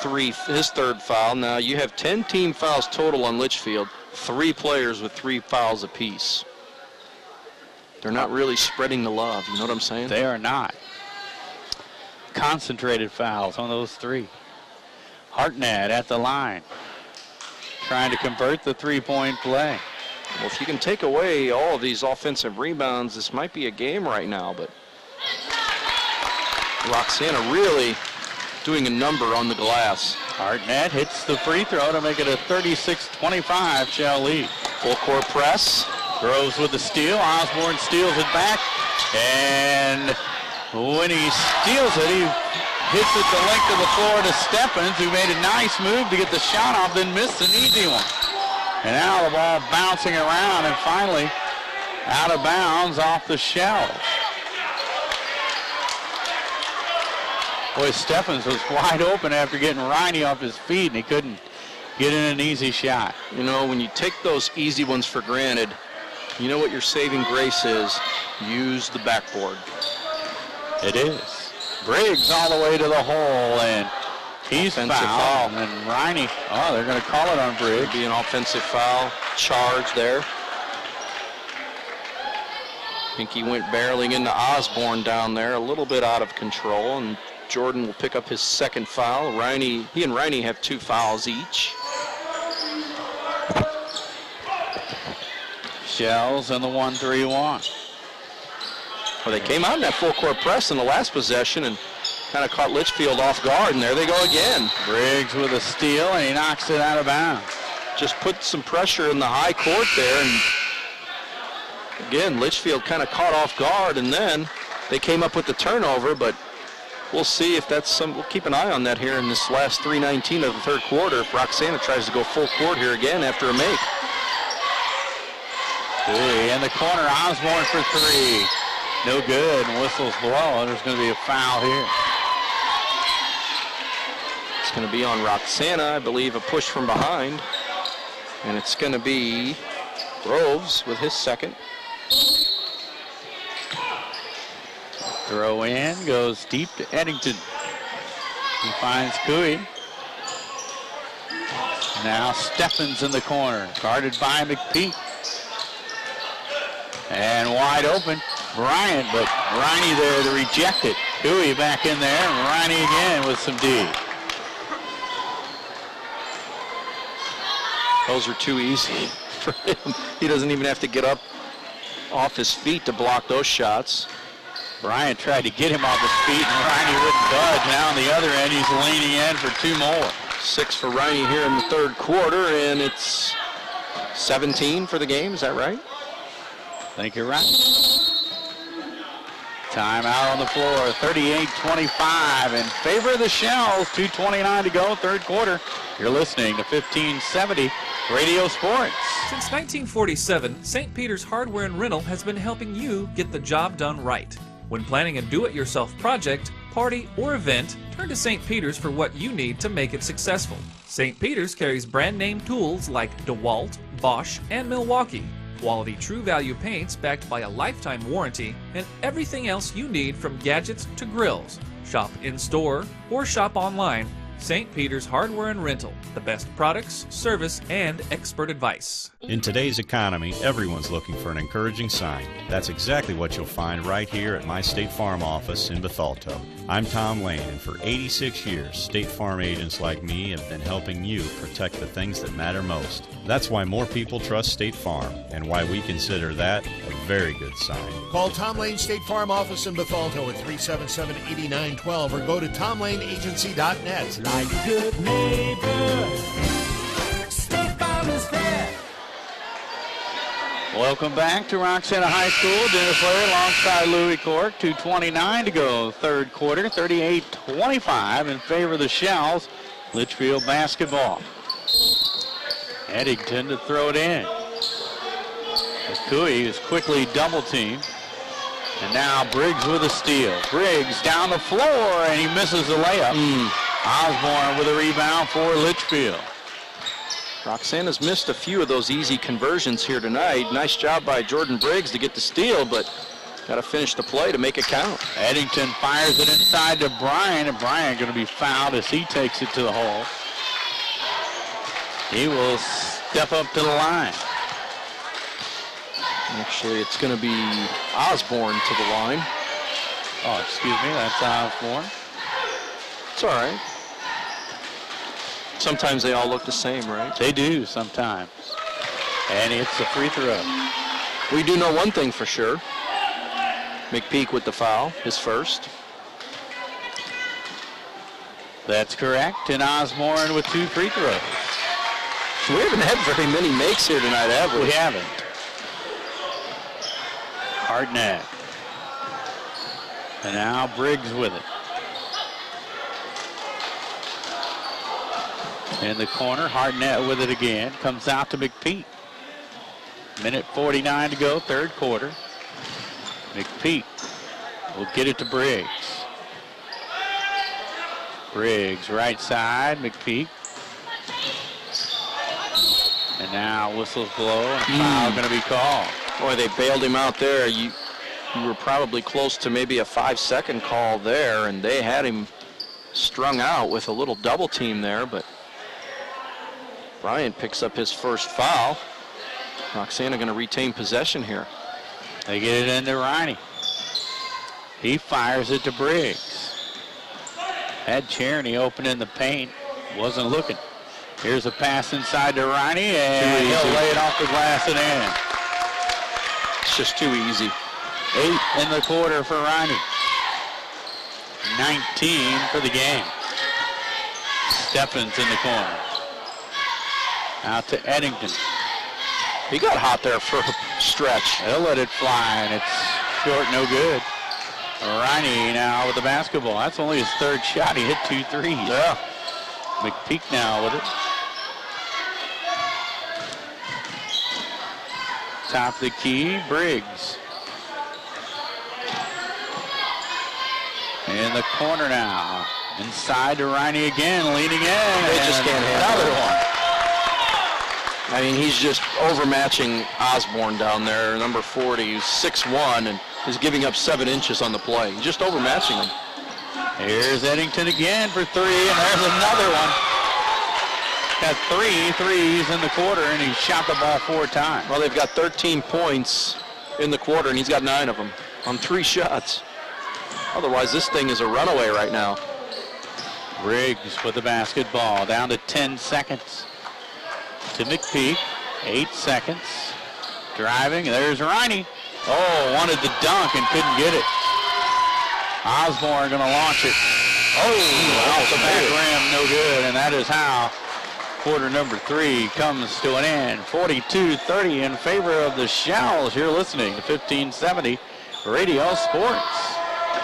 his third foul. Now you have 10 team fouls total on Litchfield, 3 players with 3 fouls apiece. They're not really spreading the love, you know what I'm saying? They are not. Concentrated fouls on those 3. Hartnett at the line, trying to convert the 3-point play. Well, if you can take away all of these offensive rebounds, this might be a game right now, but Roxana really doing a number on the glass. Hartnett hits the free throw to make it a 36-25 Shell lead. Full court press. Groves with the steal. Osborne steals it back. And when he steals it, he hits it the length of the floor to Stephens, who made a nice move to get the shot off, then missed an easy one. And now the ball bouncing around and finally out of bounds off the Shells. Boy, Stephens was wide open after getting Riney off his feet, and he couldn't get in an easy shot. You know, when you take those easy ones for granted, You know what your saving grace is? Use the backboard. It is. Briggs all the way to the hole, and he's fouled. And Riney, they're going to call it on Briggs. It'll be an offensive foul charge there. I think he went barreling into Osborne down there, a little bit out of control, and Jordan will pick up his second foul. He and Riney have 2 fouls each. Shells and the 1-3-1. Well, they came out in that full-court press in the last possession and kind of caught Litchfield off guard, and there they go again. Briggs with a steal, and he knocks it out of bounds. Just put some pressure in the high court there, and again, Litchfield kind of caught off guard, and then they came up with the turnover, but we'll see if that's we'll keep an eye on that here in this last 3:19 of the third quarter if Roxana tries to go full court here again after a make. In the corner, Osborne for 3. No good, and whistles blow, and there's going to be a foul here. It's going to be on Roxana, I believe, a push from behind. And it's going to be Groves with his second. Throw in, goes deep to Eddington. He finds Cooey. Now Steffens in the corner, guarded by McPeak. And wide open, Bryant, but Riney there to reject it. Cooey back in there, and Riney again with some D. Those are too easy for him. He doesn't even have to get up off his feet to block those shots. Bryant tried to get him off his feet, and Riney wouldn't budge. Now on the other end, he's leaning in for 2 more. 6 for Riney here in the third quarter, and it's 17 for the game. Is that right? I think you're right. Timeout on the floor, 38-25 in favor of the Shells. 2:29 to go, third quarter. You're listening to 1570 Radio Sports. Since 1947, St. Peter's Hardware and Rental has been helping you get the job done right. When planning a do-it-yourself project, party, or event, turn to St. Peter's for what you need to make it successful. St. Peter's carries brand-name tools like DeWalt, Bosch, and Milwaukee. Quality True Value paints backed by a lifetime warranty, and everything else you need from gadgets to grills. Shop in-store or shop online. St. Peter's Hardware and Rental. The best products, service, and expert advice. In today's economy, everyone's looking for an encouraging sign. That's exactly what you'll find right here at my State Farm office in Bethalto. I'm Tom Lane, and for 86 years, State Farm agents like me have been helping you protect the things that matter most. That's why more people trust State Farm, and why we consider that a very good sign. Call Tom Lane State Farm office in Bethalto at 377-8912 or go to tomlaneagency.net. Like a good neighbor, State Farm is there. Welcome back to Roxana High School. Dennis Flair alongside Louis Cork. 2:29 to go, third quarter. 38-25 in favor of the Shells. Litchfield basketball. Eddington to throw it in. Cooey is quickly double teamed. And now Briggs with a steal. Briggs down the floor, and he misses the layup. Osborne with a rebound for Litchfield. Roxana's missed a few of those easy conversions here tonight. Nice job by Jordan Briggs to get the steal, but got to finish the play to make it count. Eddington fires it inside to Bryant, and Bryant going to be fouled as he takes it to the hole. He will step up to the line. Actually, it's going to be Osborne to the line. Oh, excuse me, that's Osborne. It's all right. Sometimes they all look the same, right? They do sometimes. And it's a free throw. We do know one thing for sure. McPeak with the foul, his first. That's correct. And Osborne with 2 free throws. We haven't had very many makes here tonight, have we? We haven't. Hartnett. And now Briggs with it. In the corner, Hartnett with it again. Comes out to McPeak. Minute 49 to go, third quarter. McPeak will get it to Briggs. Briggs, right side, McPeak. And now whistles blow, and a foul going to be called. Boy, they bailed him out there. You were probably close to maybe a 5-second call there, and they had him strung out with a little double team there, but Bryant picks up his first foul. Roxana going to retain possession here. They get it into Riney. He fires it to Briggs. Had Charney open in the paint. Wasn't looking. Here's a pass inside to Riney, and he'll lay it off the glass and in. It's just too easy. 8 in the quarter for Riney. 19 for the game. Stephens in the corner. Out to Eddington. He got hot there for a stretch. They'll let it fly, and it's short, no good. Riney now with the basketball. That's only his third shot. He hit 2 threes. Yeah. McPeak now with it. Top of the key, Briggs. In the corner now. Inside to Riney again, leaning in. They just can't handle another one. I mean, he's just overmatching Osborne down there, number 40, who's 6'1", and is giving up 7 inches on the play. He's just overmatching him. Here's Eddington again for 3, and there's another one. Got 3 threes in the quarter, and he shot the ball 4 times. Well, they've got 13 points in the quarter, and he's got 9 of them on 3 shots. Otherwise, this thing is a runaway right now. Briggs with the basketball, down to 10 seconds. To McPeak, 8 seconds. Driving, there's Riney. Oh, wanted the dunk and couldn't get it. Osborne going to launch it. Oh, off the back rim, no good, and that is how quarter number 3 comes to an end. 42-30 in favor of the Shells. You're listening to 1570 Radio Sports.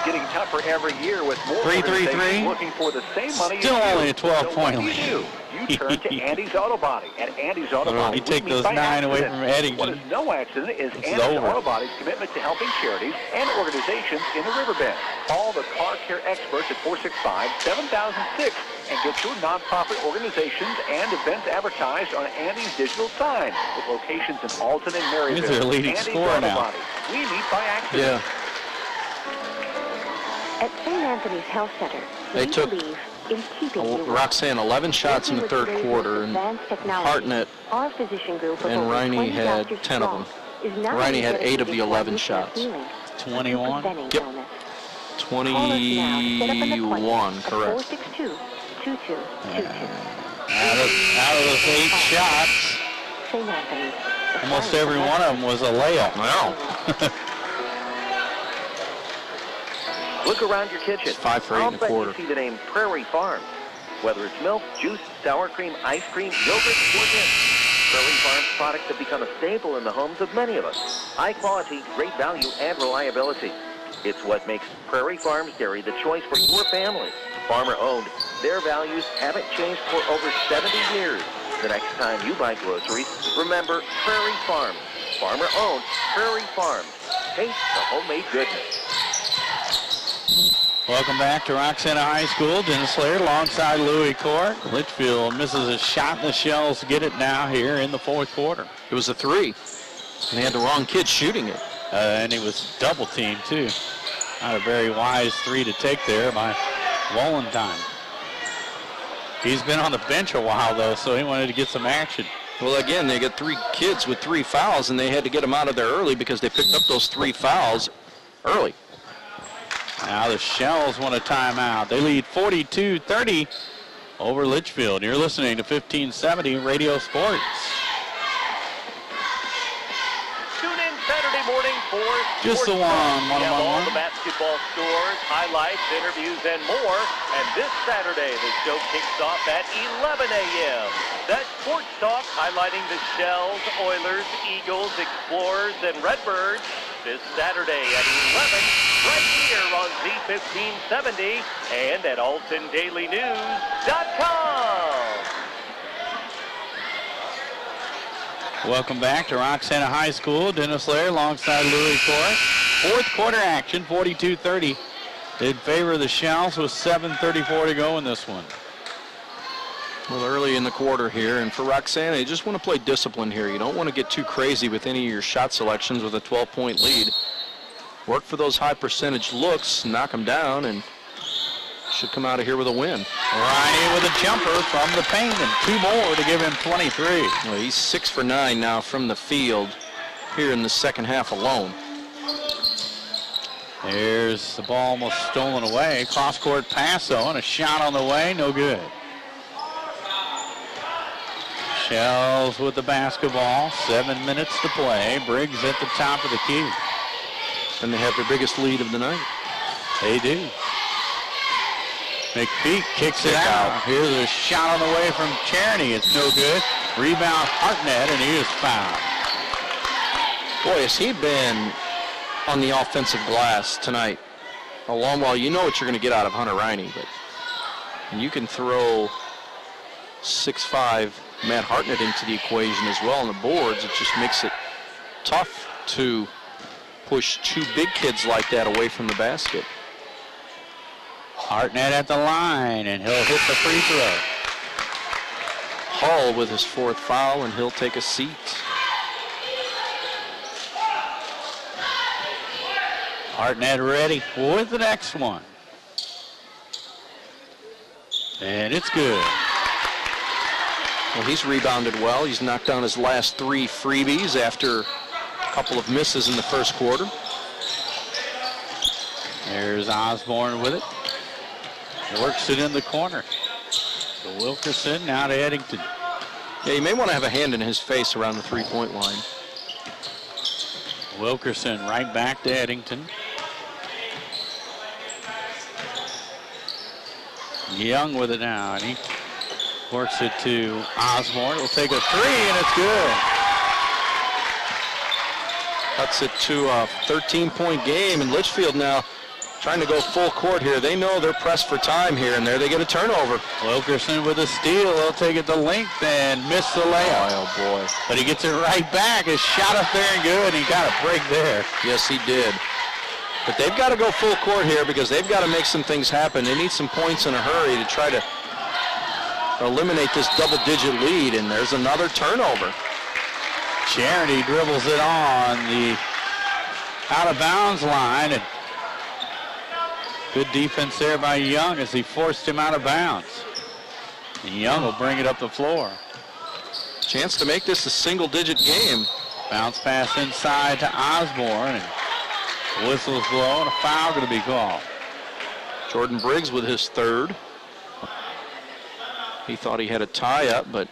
Getting tougher every year with more 3-3-3. looking for the same money. Still only a 12-point lead. So you turn to Andy's Auto Body. At Andy's Auto Body, you take those 9 away from Eddington. What is no accident is Andy's Auto Body's commitment to helping charities and organizations in the Riverbend. Call the car care experts at 465-7006 and get your nonprofit organizations and events advertised on Andy's digital sign with locations in Alton and Maryville. He's their leading Andy's scorer Auto now. Body. We meet by accident. Yeah. At St. Anthony's Health Center, They took in keeping Roxanne 11 shots in the third quarter, and Hartnett our physician group of and over Riney 20 had doctors 10 of strong them. is now Riney had 8 of the dedicated 11 to shots. healing. 21? Yep. 21, correct. 462-2222. Out of those 8 shots, St. Anthony's. almost every one of them was a layup. Wow. Look around your kitchen. It's 5 for 8 in the quarter. You see the name Prairie Farms. Whether it's milk, juice, sour cream, ice cream, yogurt, or this, Prairie Farms products have become a staple in the homes of many of us. High quality, great value, and reliability. It's what makes Prairie Farms Dairy the choice for your family. Farmer owned. Their values haven't changed for over 70 years. The next time you buy groceries, remember Prairie Farms. Farmer owned, Prairie Farms. Taste the homemade goodness. Welcome back to Roxana High School. Dennis Slater alongside Louis Court. Litchfield misses a shot, and the Shells get it now here in the fourth quarter. It was a 3, and they had the wrong kid shooting it. And he was double teamed too. Not a very wise 3 to take there by Wallentheim. He's been on the bench a while though, so he wanted to get some action. Well, again, they got 3 kids with 3 fouls, and they had to get them out of there early because they picked up those 3 fouls early. Now the Shells want a timeout. They lead 42-30 over Litchfield. You're listening to 1570 Radio Sports. Tune in Saturday morning for Just the one. We have all the basketball scores, highlights, interviews, and more. And this Saturday, the show kicks off at 11 a.m. That's Sports Talk highlighting the Shells, Oilers, Eagles, Explorers, and Redbirds. This Saturday at 11, right here on Z1570 and at AltonDailyNews.com. Welcome back to Roxana High School. Dennis Lair alongside Louis Court. Fourth quarter action, 42-30 in favor of the Shells with 7:34 to go in this one. Well, early in the quarter here, and for Roxana, you just want to play discipline here. You don't want to get too crazy with any of your shot selections with a 12-point lead. Work for those high percentage looks, knock them down, and should come out of here with a win. Riney with a jumper from the paint and 2 more to give him 23. Well, he's 6 for 9 now from the field here in the second half alone. There's the ball almost stolen away. Cross-court pass, though, and a shot on the way, no good. Shells with the basketball, 7 minutes to play. Briggs at the top of the key. And they have their biggest lead of the night. They do. McPeak kicks it out. Here's a shot on the way from Charity. It's no good. Rebound Hartnett, and he is fouled. Boy, has he been on the offensive glass tonight a long while. You know what you're going to get out of Hunter Riney, but you can throw 6'5" Matt Hartnett into the equation as well on the boards. It just makes it tough to push 2 big kids like that away from the basket. Hartnett at the line, and he'll hit the free throw. Hall with his 4th foul, and he'll take a seat. Hartnett ready with the next one. And it's good. Well, he's rebounded well. He's knocked down his last 3 freebies after a couple of misses in the first quarter. There's Osborne with it. Works it in the corner. To Wilkerson, now to Eddington. Yeah, you may want to have a hand in his face around the 3-point line. Wilkerson right back to Eddington. Young with it now, and he works it to Osborne. Will take a 3, and it's good. Cuts it to a 13-point game, and Litchfield now trying to go full court here. They know they're pressed for time here, and there they get a turnover. Wilkerson with a steal. They'll take it to length and miss the layup. Oh, boy. But he gets it right back. His shot up there and good. He got a break there. Yes, he did. But they've got to go full court here because they've got to make some things happen. They need some points in a hurry to try to eliminate this double-digit lead, and there's another turnover. Charity dribbles it on the out-of-bounds line, and good defense there by Young as he forced him out of bounds. And Young will bring it up the floor. Chance to make this a single-digit game. Bounce pass inside to Osborne, and whistles blow, and a foul going to be called. Jordan Briggs with his 3rd. He thought he had a tie up, but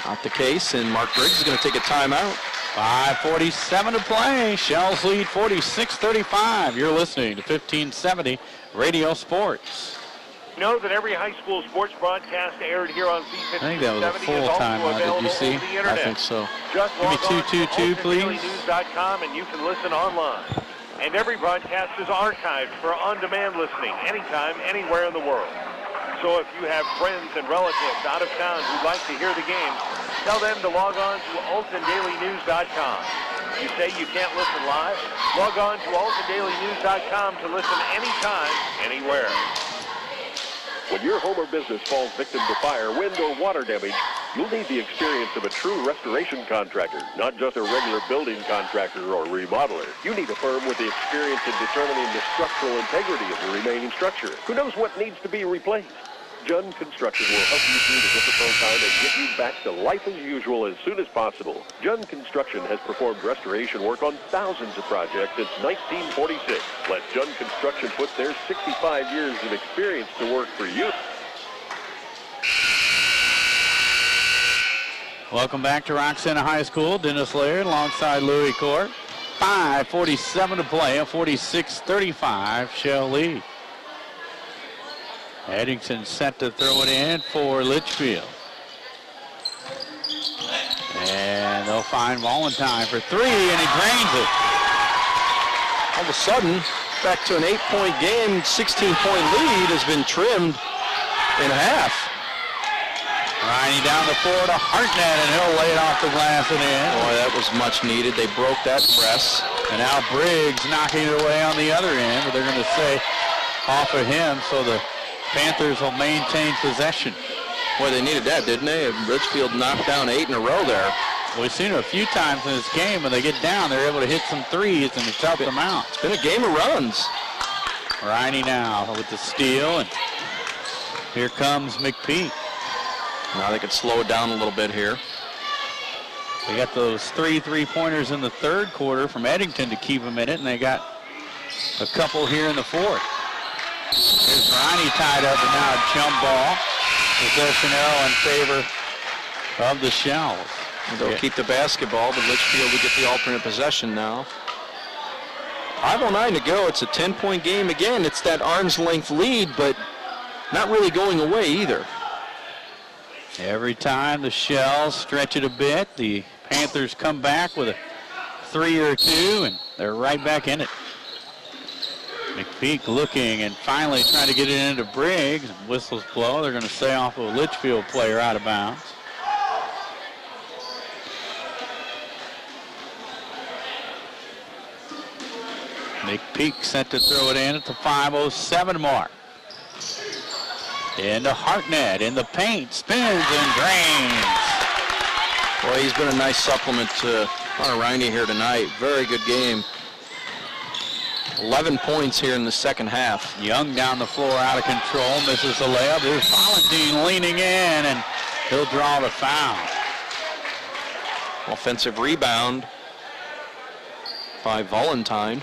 not the case, and Mark Briggs is going to take a timeout. 5:47 to play. Shells lead 46-35. You're listening to 1570 Radio Sports. Know that every high school sports broadcast aired here on Z1570 I think that was a full timeout. Did you see? I think so. Just Give me log on 222, to please. OltonDailyNews.com and you can listen online. And every broadcast is archived for on-demand listening anytime, anywhere in the world. So if you have friends and relatives out of town who'd like to hear the game, tell them to log on to OltonDailyNews.com. You say you can't listen live? Log on to OltonDailyNews.com to listen anytime, anywhere. When your home or business falls victim to fire, wind, or water damage, you'll need the experience of a true restoration contractor, not just a regular building contractor or remodeler. You need a firm with the experience in determining the structural integrity of the remaining structure, who knows what needs to be replaced. Jund Construction will help you through the difficult time and get you back to life as usual as soon as possible. Jund Construction has performed restoration work on thousands of projects since 1946. Let Jund Construction put their 65 years of experience to work for you. Welcome back to Roxana High School. Dennis Laird alongside Louis Court. 5:47 to play, a 46-35 Shell lead. Eddington set to throw it in for Litchfield. And they'll find Valentine for 3, and he drains it. All of a sudden, back to an 8-point game, 16-point lead has been trimmed in half. Riney down the floor to Hartnett, and he'll lay it off the glass and in. Boy, that was much needed. They broke that press. And now Briggs knocking it away on the other end, but they're going to say off of him, so the Panthers will maintain possession. Boy, they needed that, didn't they? Litchfield knocked down 8 in a row there. We've seen it a few times in this game. When they get down, they're able to hit some threes, and it's helped them out. It's been a game of runs. Riney now with the steal, and here comes McPeak. Now they could slow it down a little bit here. They got those 3 3-pointers in the third quarter from Eddington to keep them in it, and they got a couple here in the fourth. Here's Riney tied up, and now a jump ball. Possession arrow in favor of the Shells. They'll keep the basketball, but Litchfield will get the alternate possession now. 5:09 to go. It's a 10-point game again. It's that arm's length lead, but not really going away either. Every time the Shells stretch it a bit, the Panthers come back with a 3 or 2, and they're right back in it. McPeak looking and finally trying to get it into Briggs. Whistles blow. They're going to say off a Litchfield player out of bounds. McPeak set to throw it in at the 5:07 mark. Into Hartnett in the paint, spins and drains. Boy, he's been a nice supplement to Riney here tonight. Very good game. 11 points here in the second half. Young down the floor, out of control, misses the layup. Here's Valentine leaning in, and he'll draw the foul. Offensive rebound by Valentine.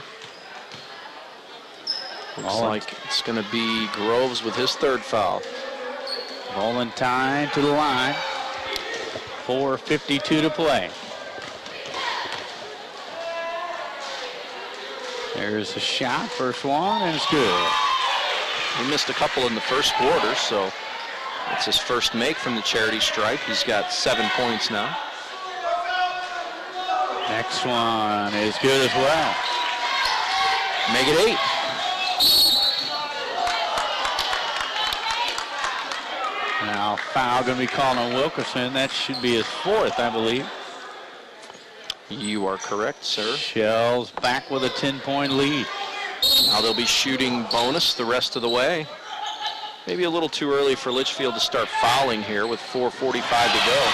Looks like it's going to be Groves with his third foul. Valentine to the line. 4:52 to play. There's a shot, first one, and it's good. He missed a couple in the first quarter, so it's his first make from the charity stripe. He's got 7 points now. Next one is good as well. Make it 8. Now foul going to be called on Wilkerson. That should be his 4th, I believe. You are correct, sir. Shells back with a 10-point lead. Now they'll be shooting bonus the rest of the way. Maybe a little too early for Litchfield to start fouling here with 4:45 to go.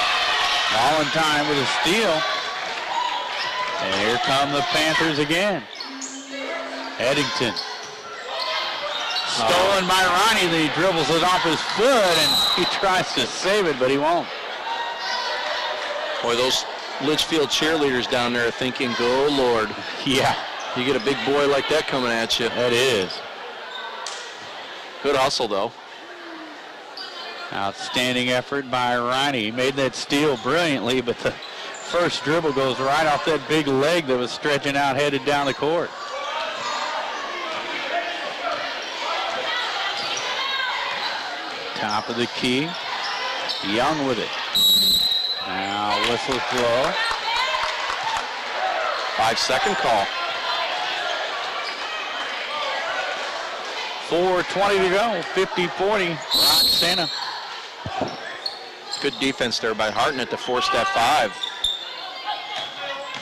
Valentine with a steal. And here come the Panthers again. Eddington. Stolen by Ronnie. Then he dribbles it off his foot, and he tries to save it, but he won't. Boy, those Litchfield cheerleaders down there are thinking, go Lord. Yeah. You get a big boy like that coming at you. That is. Good hustle, though. Outstanding effort by Ronnie. He made that steal brilliantly, but the first dribble goes right off that big leg that was stretching out, headed down the court. Top of the key. Young with it. Now whistles blow. 5-second call. 4:20 to go. 50-40. Roxana. Good defense there by Hartnett to force that 5.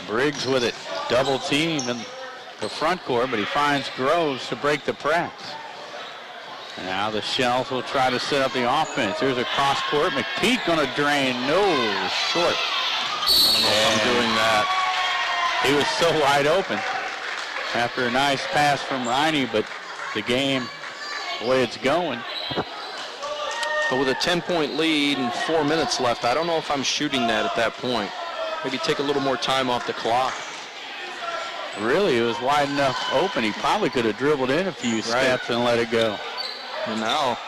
Briggs with it. Double team in the front court, but he finds Groves to break the press. And now the Shells will try to set up the offense. Here's a cross court. McPeak going to drain. No, short. I don't know if I'm doing that. He was so wide open after a nice pass from Riney, but the game, the way it's going. But with a 10-point lead and 4 minutes left, I don't know if I'm shooting that at that point. Maybe take a little more time off the clock. Really, it was wide enough open. He probably could have dribbled in a few steps and let it go. And now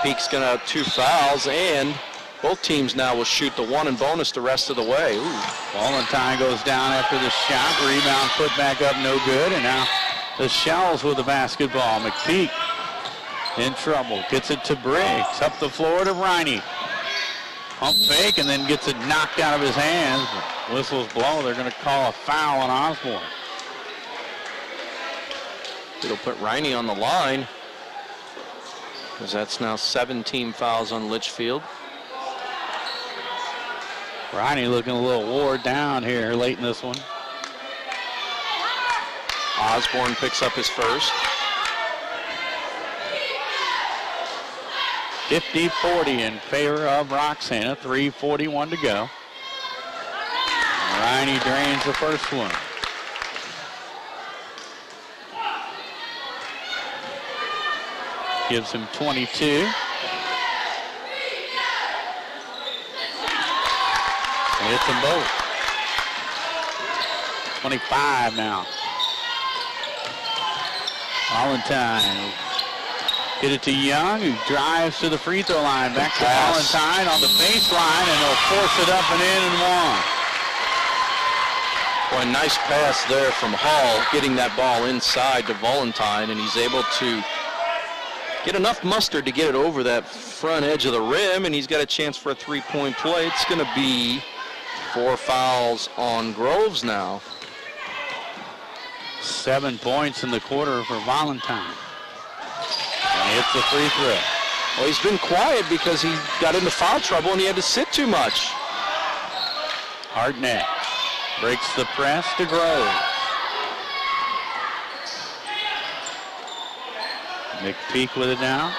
Peak's going to have 2 fouls, and both teams now will shoot the 1 and bonus the rest of the way. Ooh. Valentine goes down after the shot. Rebound put back up, no good. And now the Shells with the basketball. McPeak in trouble. Gets it to Briggs. Up the floor to Riney. Pump fake and then gets it knocked out of his hands. Whistles blow. They're going to call a foul on Osborne. It'll put Riney on the line, because that's now 17 fouls on Litchfield. Riney looking a little wore down here late in this one. Osborne picks up his first. 50-40 in favor of Roxana. 3:41 to go. Riney drains the first one. Gives him 22. Hits them both. 25 now. Valentine. Get it to Young, who drives to the free throw line. Back to Valentine on the baseline, and they'll force it up and in and one. Boy, nice pass there from Hall, getting that ball inside to Valentine, and he's able to get enough mustard to get it over that front edge of the rim, and he's got a chance for a three-point play. It's going to be 4 fouls on Groves now. 7 points in the quarter for Valentine. And he hits the free throw. Well, he's been quiet because he got into foul trouble and he had to sit too much. Hartnett breaks the press to Groves. McPeak with it now.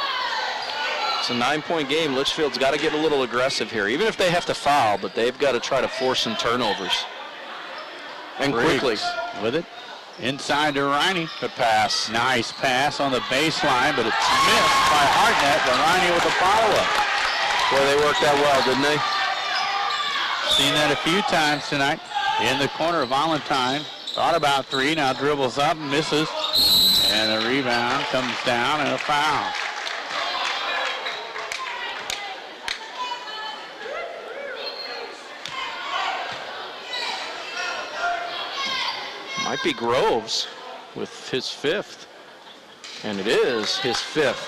It's a 9-point game. Litchfield's got to get a little aggressive here, even if they have to foul, but they've got to try to force some turnovers. And Briggs quickly. with it. Inside to Riney. Good pass. Nice pass on the baseline, but it's missed by Hartnett, but Riney with the follow-up. Boy, they worked that well, didn't they? Seen that a few times tonight. In the corner of Valentine. Thought about three, now dribbles up and misses. And a rebound comes down and a foul. Might be Groves with his 5th. And it is his 5th.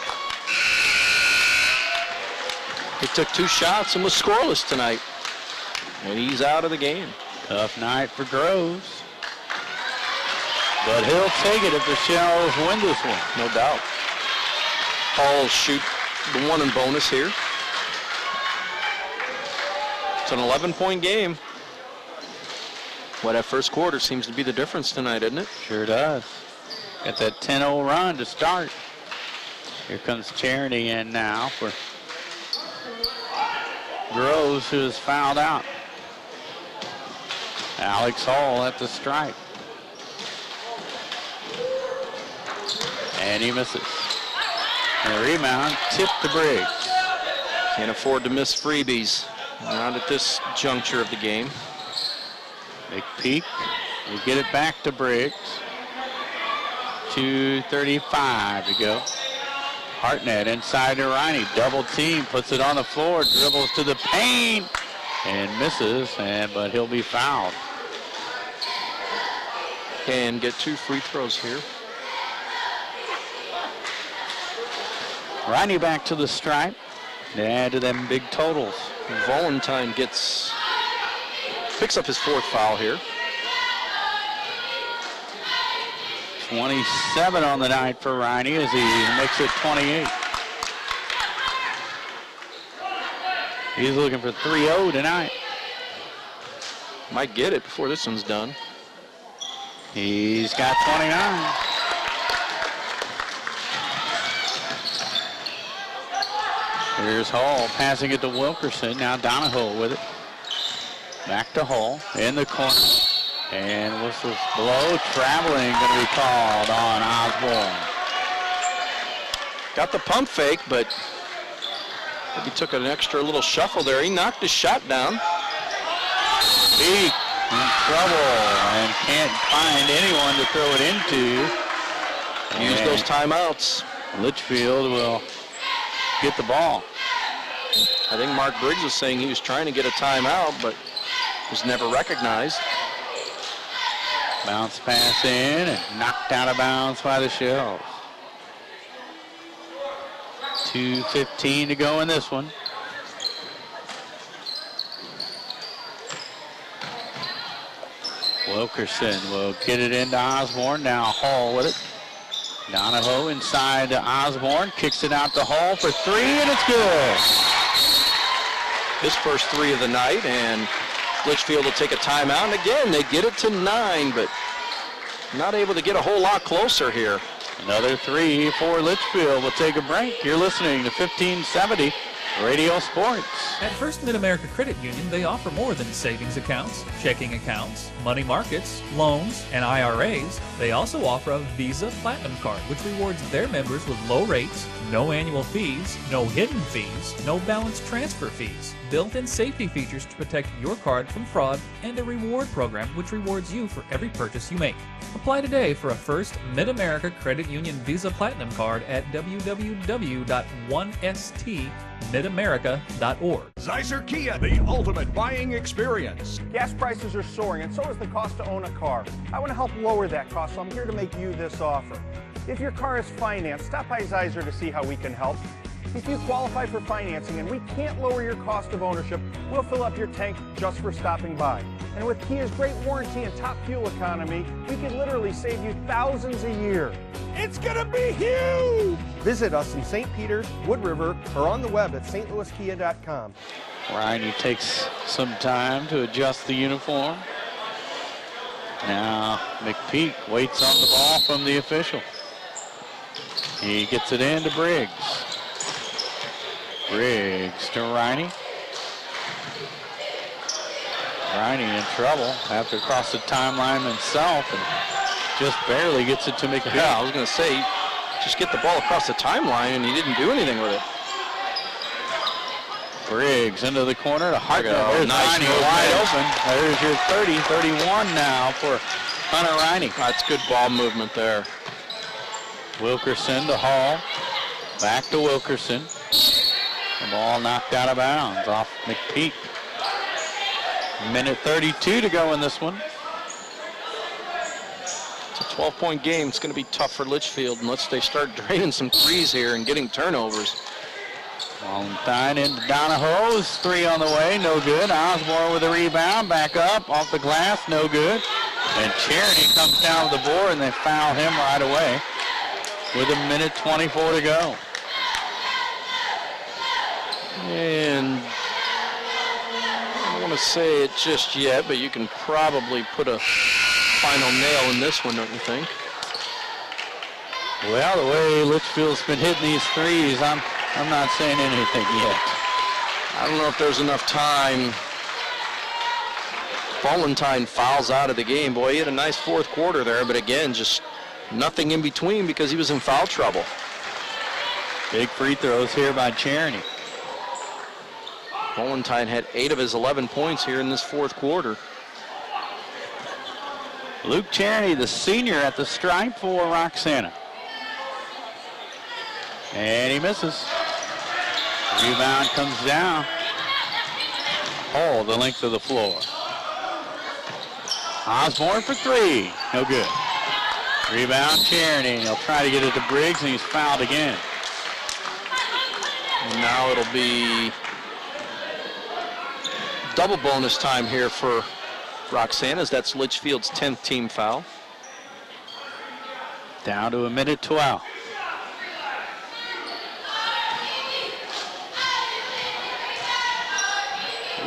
He took 2 shots and was scoreless tonight. And he's out of the game. Tough night for Groves. But he'll take it if the Shells win this one. No doubt. Hall shoot the 1 in bonus here. It's an 11-point game. Well, that first quarter seems to be the difference tonight, isn't it? Sure does. Got that 10-0 run to start. Here comes Charity in now for Groves, who is fouled out. Alex Hall at the stripe. And he misses. And the rebound tipped to Briggs. Can't afford to miss freebies. Not at this juncture of the game. McPeak will get it back to Briggs. 2:35 to go. Hartnett inside to Riney. Double team, puts it on the floor, dribbles to the paint, and misses, but he'll be fouled. Can get 2 free throws here. Riney back to the stripe. To add to them big totals. Valentine picks up his 4th foul here. 27 on the night for Riney as he makes it 28. He's looking for 3-0 tonight. Might get it before this one's done. He's got 29. Here's Hall passing it to Wilkerson. Now Donahoe with it. Back to Hall in the corner. And whistles blow. Traveling going to be called on Osborne. Got the pump fake, but he took an extra little shuffle there. He knocked his shot down. Peak in trouble and can't find anyone to throw it into. Use those timeouts. Litchfield will get the ball. I think Mark Briggs was saying he was trying to get a timeout, but was never recognized. Bounce pass in and knocked out of bounds by the Shells. 2:15 to go in this one. Wilkerson will get it into Osborne. Now Hall with it. Donahoe inside to Osborne. Kicks it out to Hall for 3, and it's good. His first 3 of the night, and Litchfield will take a timeout. And again, they get it to 9, but not able to get a whole lot closer here. Another three for Litchfield. We'll take a break. You're listening to 1570 Radio Sports. At First Mid-America Credit Union, they offer more than savings accounts, checking accounts, money markets, loans, and IRAs. They also offer a Visa Platinum Card, which rewards their members with low rates, no annual fees, no hidden fees, no balance transfer fees, built-in safety features to protect your card from fraud, and a reward program which rewards you for every purchase you make. Apply today for a First Mid-America Credit Union Visa Platinum Card at www.1stmidamerica.org. Zeiser Kia, the ultimate buying experience. Gas prices are soaring, and so is the cost to own a car. I want to help lower that cost, so I'm here to make you this offer. If your car is financed, stop by Zeiser to see how we can help. If you qualify for financing and we can't lower your cost of ownership, we'll fill up your tank just for stopping by. And with Kia's great warranty and top fuel economy, we could literally save you thousands a year. It's gonna be huge! Visit us in St. Peters, Wood River, or on the web at stlouiskia.com. Ryan takes some time to adjust the uniform. Now McPeak waits on the ball from the official. He gets it in to Briggs. Briggs to Riney. Riney in trouble. Have to cross the timeline himself and just barely gets it to McPeak. Yeah, I was going to say, just get the ball across the timeline, and he didn't do anything with it. Briggs into the corner to Hartnett. There's nice Riney wide open. There's your 30-31 now for Hunter Riney. That's good ball movement there. Wilkerson to Hall. Back to Wilkerson. The ball knocked out of bounds off McPeak. Minute 32 to go in this one. It's a 12-point game. It's going to be tough for Litchfield unless they start draining some threes here and getting turnovers. Valentine into Donahoe's three on the way, no good. Osborne with a rebound, back up, off the glass, no good. And Cherny comes down with the board and they foul him right away with a minute 24 to go. And I don't want to say it just yet, but you can probably put a final nail in this one, don't you think? Well, the way Litchfield's been hitting these threes, I'm not saying anything yet. I don't know if there's enough time. Valentine fouls out of the game. Boy, he had a nice fourth quarter there, but again, just nothing in between because he was in foul trouble. Big free throws here by Cherny. Valentine had 8 of his 11 points here in this fourth quarter. Luke Cherny, the senior at the stripe for Roxana. And he misses. Rebound comes down. Oh, the length of the floor. Osborne for three. No good. Rebound Cherny. He'll try to get it to Briggs, and he's fouled again. And now it'll be double bonus time here for Roxana's. That's Litchfield's 10th team foul. Down to a minute 12.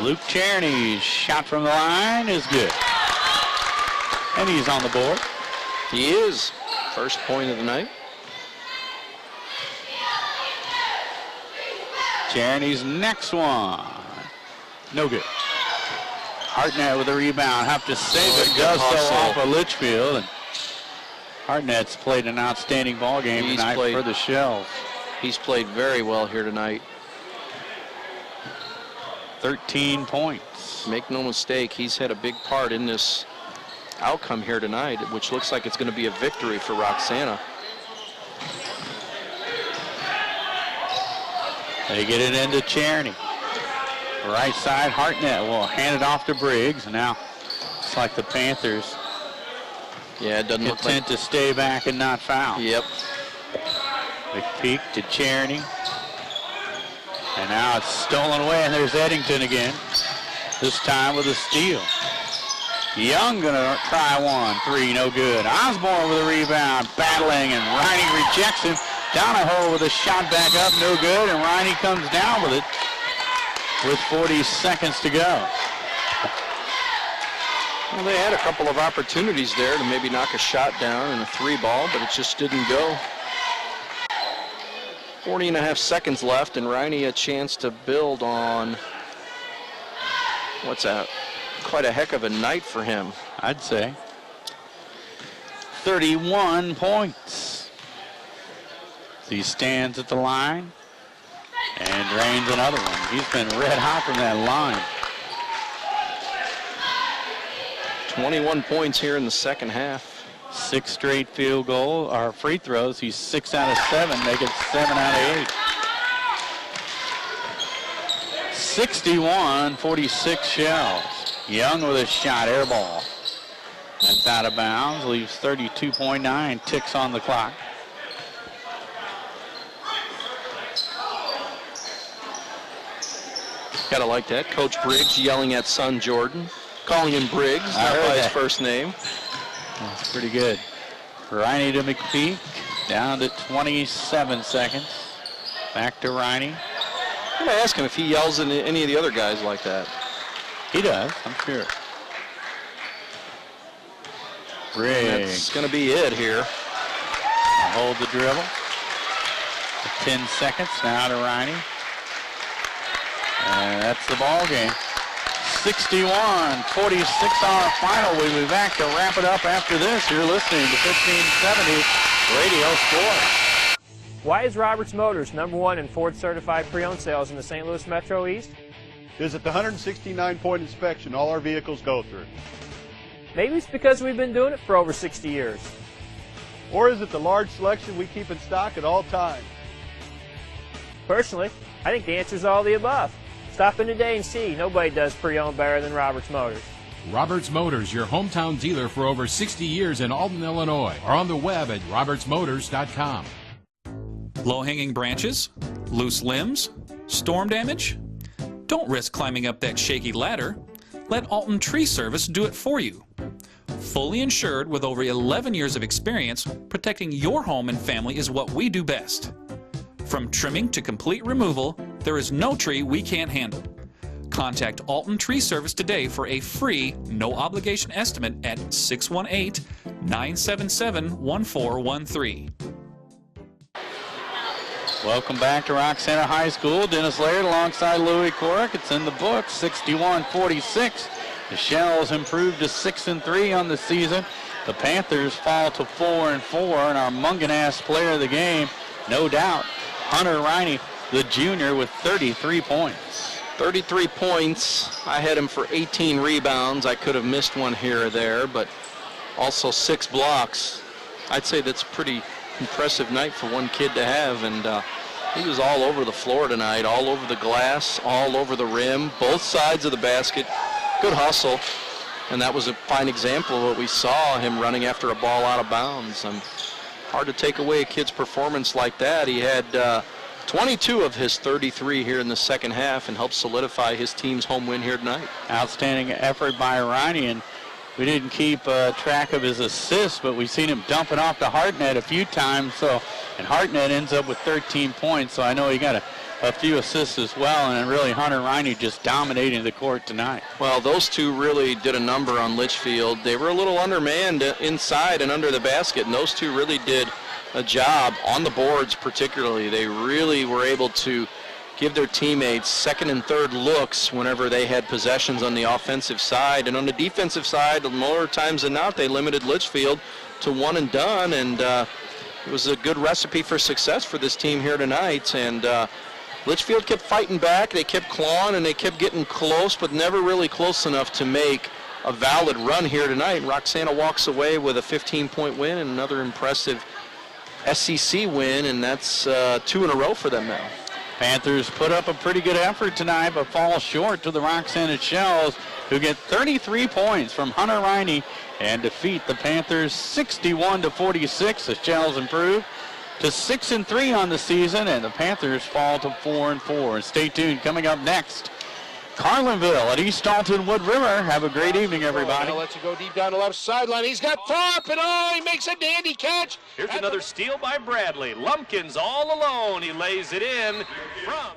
Luke Cherny's shot from the line is good. And he's on the board. He is. First point of the night. Cherny's next one. No good. Hartnett with a rebound. Have to save it. Does so off of Litchfield. And Hartnett's played an outstanding ball game tonight for the Shells. He's played very well here tonight. 13 points. Make no mistake, he's had a big part in this outcome here tonight, which looks like it's going to be a victory for Roxana. They get it into Cherny. Right side, Hartnett will hand it off to Briggs. Now it's like the Panthers. Yeah, it doesn't look like to stay back and not foul. Yep. McPeak to Cherny. And now it's stolen away, and there's Eddington again. This time with a steal. Young gonna try one, three, no good. Osborne with a rebound, battling, and Riney rejects him. Donahoe with a shot back up, no good, and Riney comes down with it with 40 seconds to go. Well, they had a couple of opportunities there to maybe knock a shot down in a 3-ball, but it just didn't go. 40.5 seconds left, and Riney a chance to build on, what's that? Quite a heck of a night for him, I'd say. 31 points. He stands at the line and drains another one. He's been red hot from that line. 21 points here in the second half. 6 straight field goal or free throws. He's 6 out of 7, making 7 out of 8. 61-46 Shells. Young with a shot, air ball. That's out of bounds, leaves 32.9 ticks on the clock. Gotta like that. Coach Briggs yelling at son Jordan, calling him Briggs, not by his first name. That's pretty good. Riney to McPeak, down to 27 seconds. Back to Riney. I'm gonna ask him if he yells at any of the other guys like that. He does, I'm sure. Briggs. That's gonna be it here. Hold the dribble. 10 seconds now to Riney. And that's the ball game. 61-46 our final. We'll be back to wrap it up after this. You're listening to 1570 Radio Sports. Why is Roberts Motors #1 in Ford certified pre-owned sales in the St. Louis Metro East? Visit the 169-point inspection all our vehicles go through. Maybe it's because we've been doing it for over 60 years. Or is it the large selection we keep in stock at all times? Personally, I think the answer is all the above. Stop in today and see. Nobody does pre-owned better than Roberts Motors. Roberts Motors, your hometown dealer for over 60 years in Alton, Illinois, or on the web at RiverBender.com. Low-hanging branches? Loose limbs? Storm damage? Don't risk climbing up that shaky ladder. Let Alton Tree Service do it for you. Fully insured with over 11 years of experience, protecting your home and family is what we do best. From trimming to complete removal, there is no tree we can't handle. Contact Alton Tree Service today for a free, no-obligation estimate at 618-977-1413. Welcome back to Roxana High School. Dennis Laird alongside Louis Corrick. It's in the books, 61-46. The Shells improved to 6-3 on the season. The Panthers fall to 4-4, and our Mungan-ass player of the game, no doubt, Hunter Riney, the junior, with 33 points. 33 points. I had him for 18 rebounds. I could have missed one here or there, but also 6 blocks. I'd say that's a pretty impressive night for one kid to have, and he was all over the floor tonight, all over the glass, all over the rim, both sides of the basket. Good hustle, and that was a fine example of what we saw, him running after a ball out of bounds. Hard to take away a kid's performance like that. He had 22 of his 33 here in the second half and helped solidify his team's home win here tonight. Outstanding effort by Riney, and we didn't keep track of his assists, but we've seen him dumping off to Hartnett a few times. And Hartnett ends up with 13 points, so I know he got a few assists as well, and really Hunter Riney just dominating the court tonight. Well, those two really did a number on Litchfield. They were a little undermanned inside and under the basket, and those two really did a job on the boards particularly. They really were able to give their teammates second and third looks whenever they had possessions on the offensive side. And on the defensive side, more times than not, they limited Litchfield to one and done, and it was a good recipe for success for this team here tonight. And Litchfield kept fighting back, they kept clawing, and they kept getting close, but never really close enough to make a valid run here tonight. Roxana walks away with a 15-point win and another impressive SEC win, and that's 2 in a row for them now. Panthers put up a pretty good effort tonight, but fall short to the Roxana Shells, who get 33 points from Hunter Riney and defeat the Panthers 61-46. The Shells improve to 6-3 on the season, and the Panthers fall to 4-4. And stay tuned. Coming up next, Carlinville at East Alton Wood River. Have a great evening, everybody. Now lets it go deep down the left sideline. He's got Thorpe, and he makes a dandy catch. Here's another steal by Bradley. Lumpkins all alone. He lays it in from...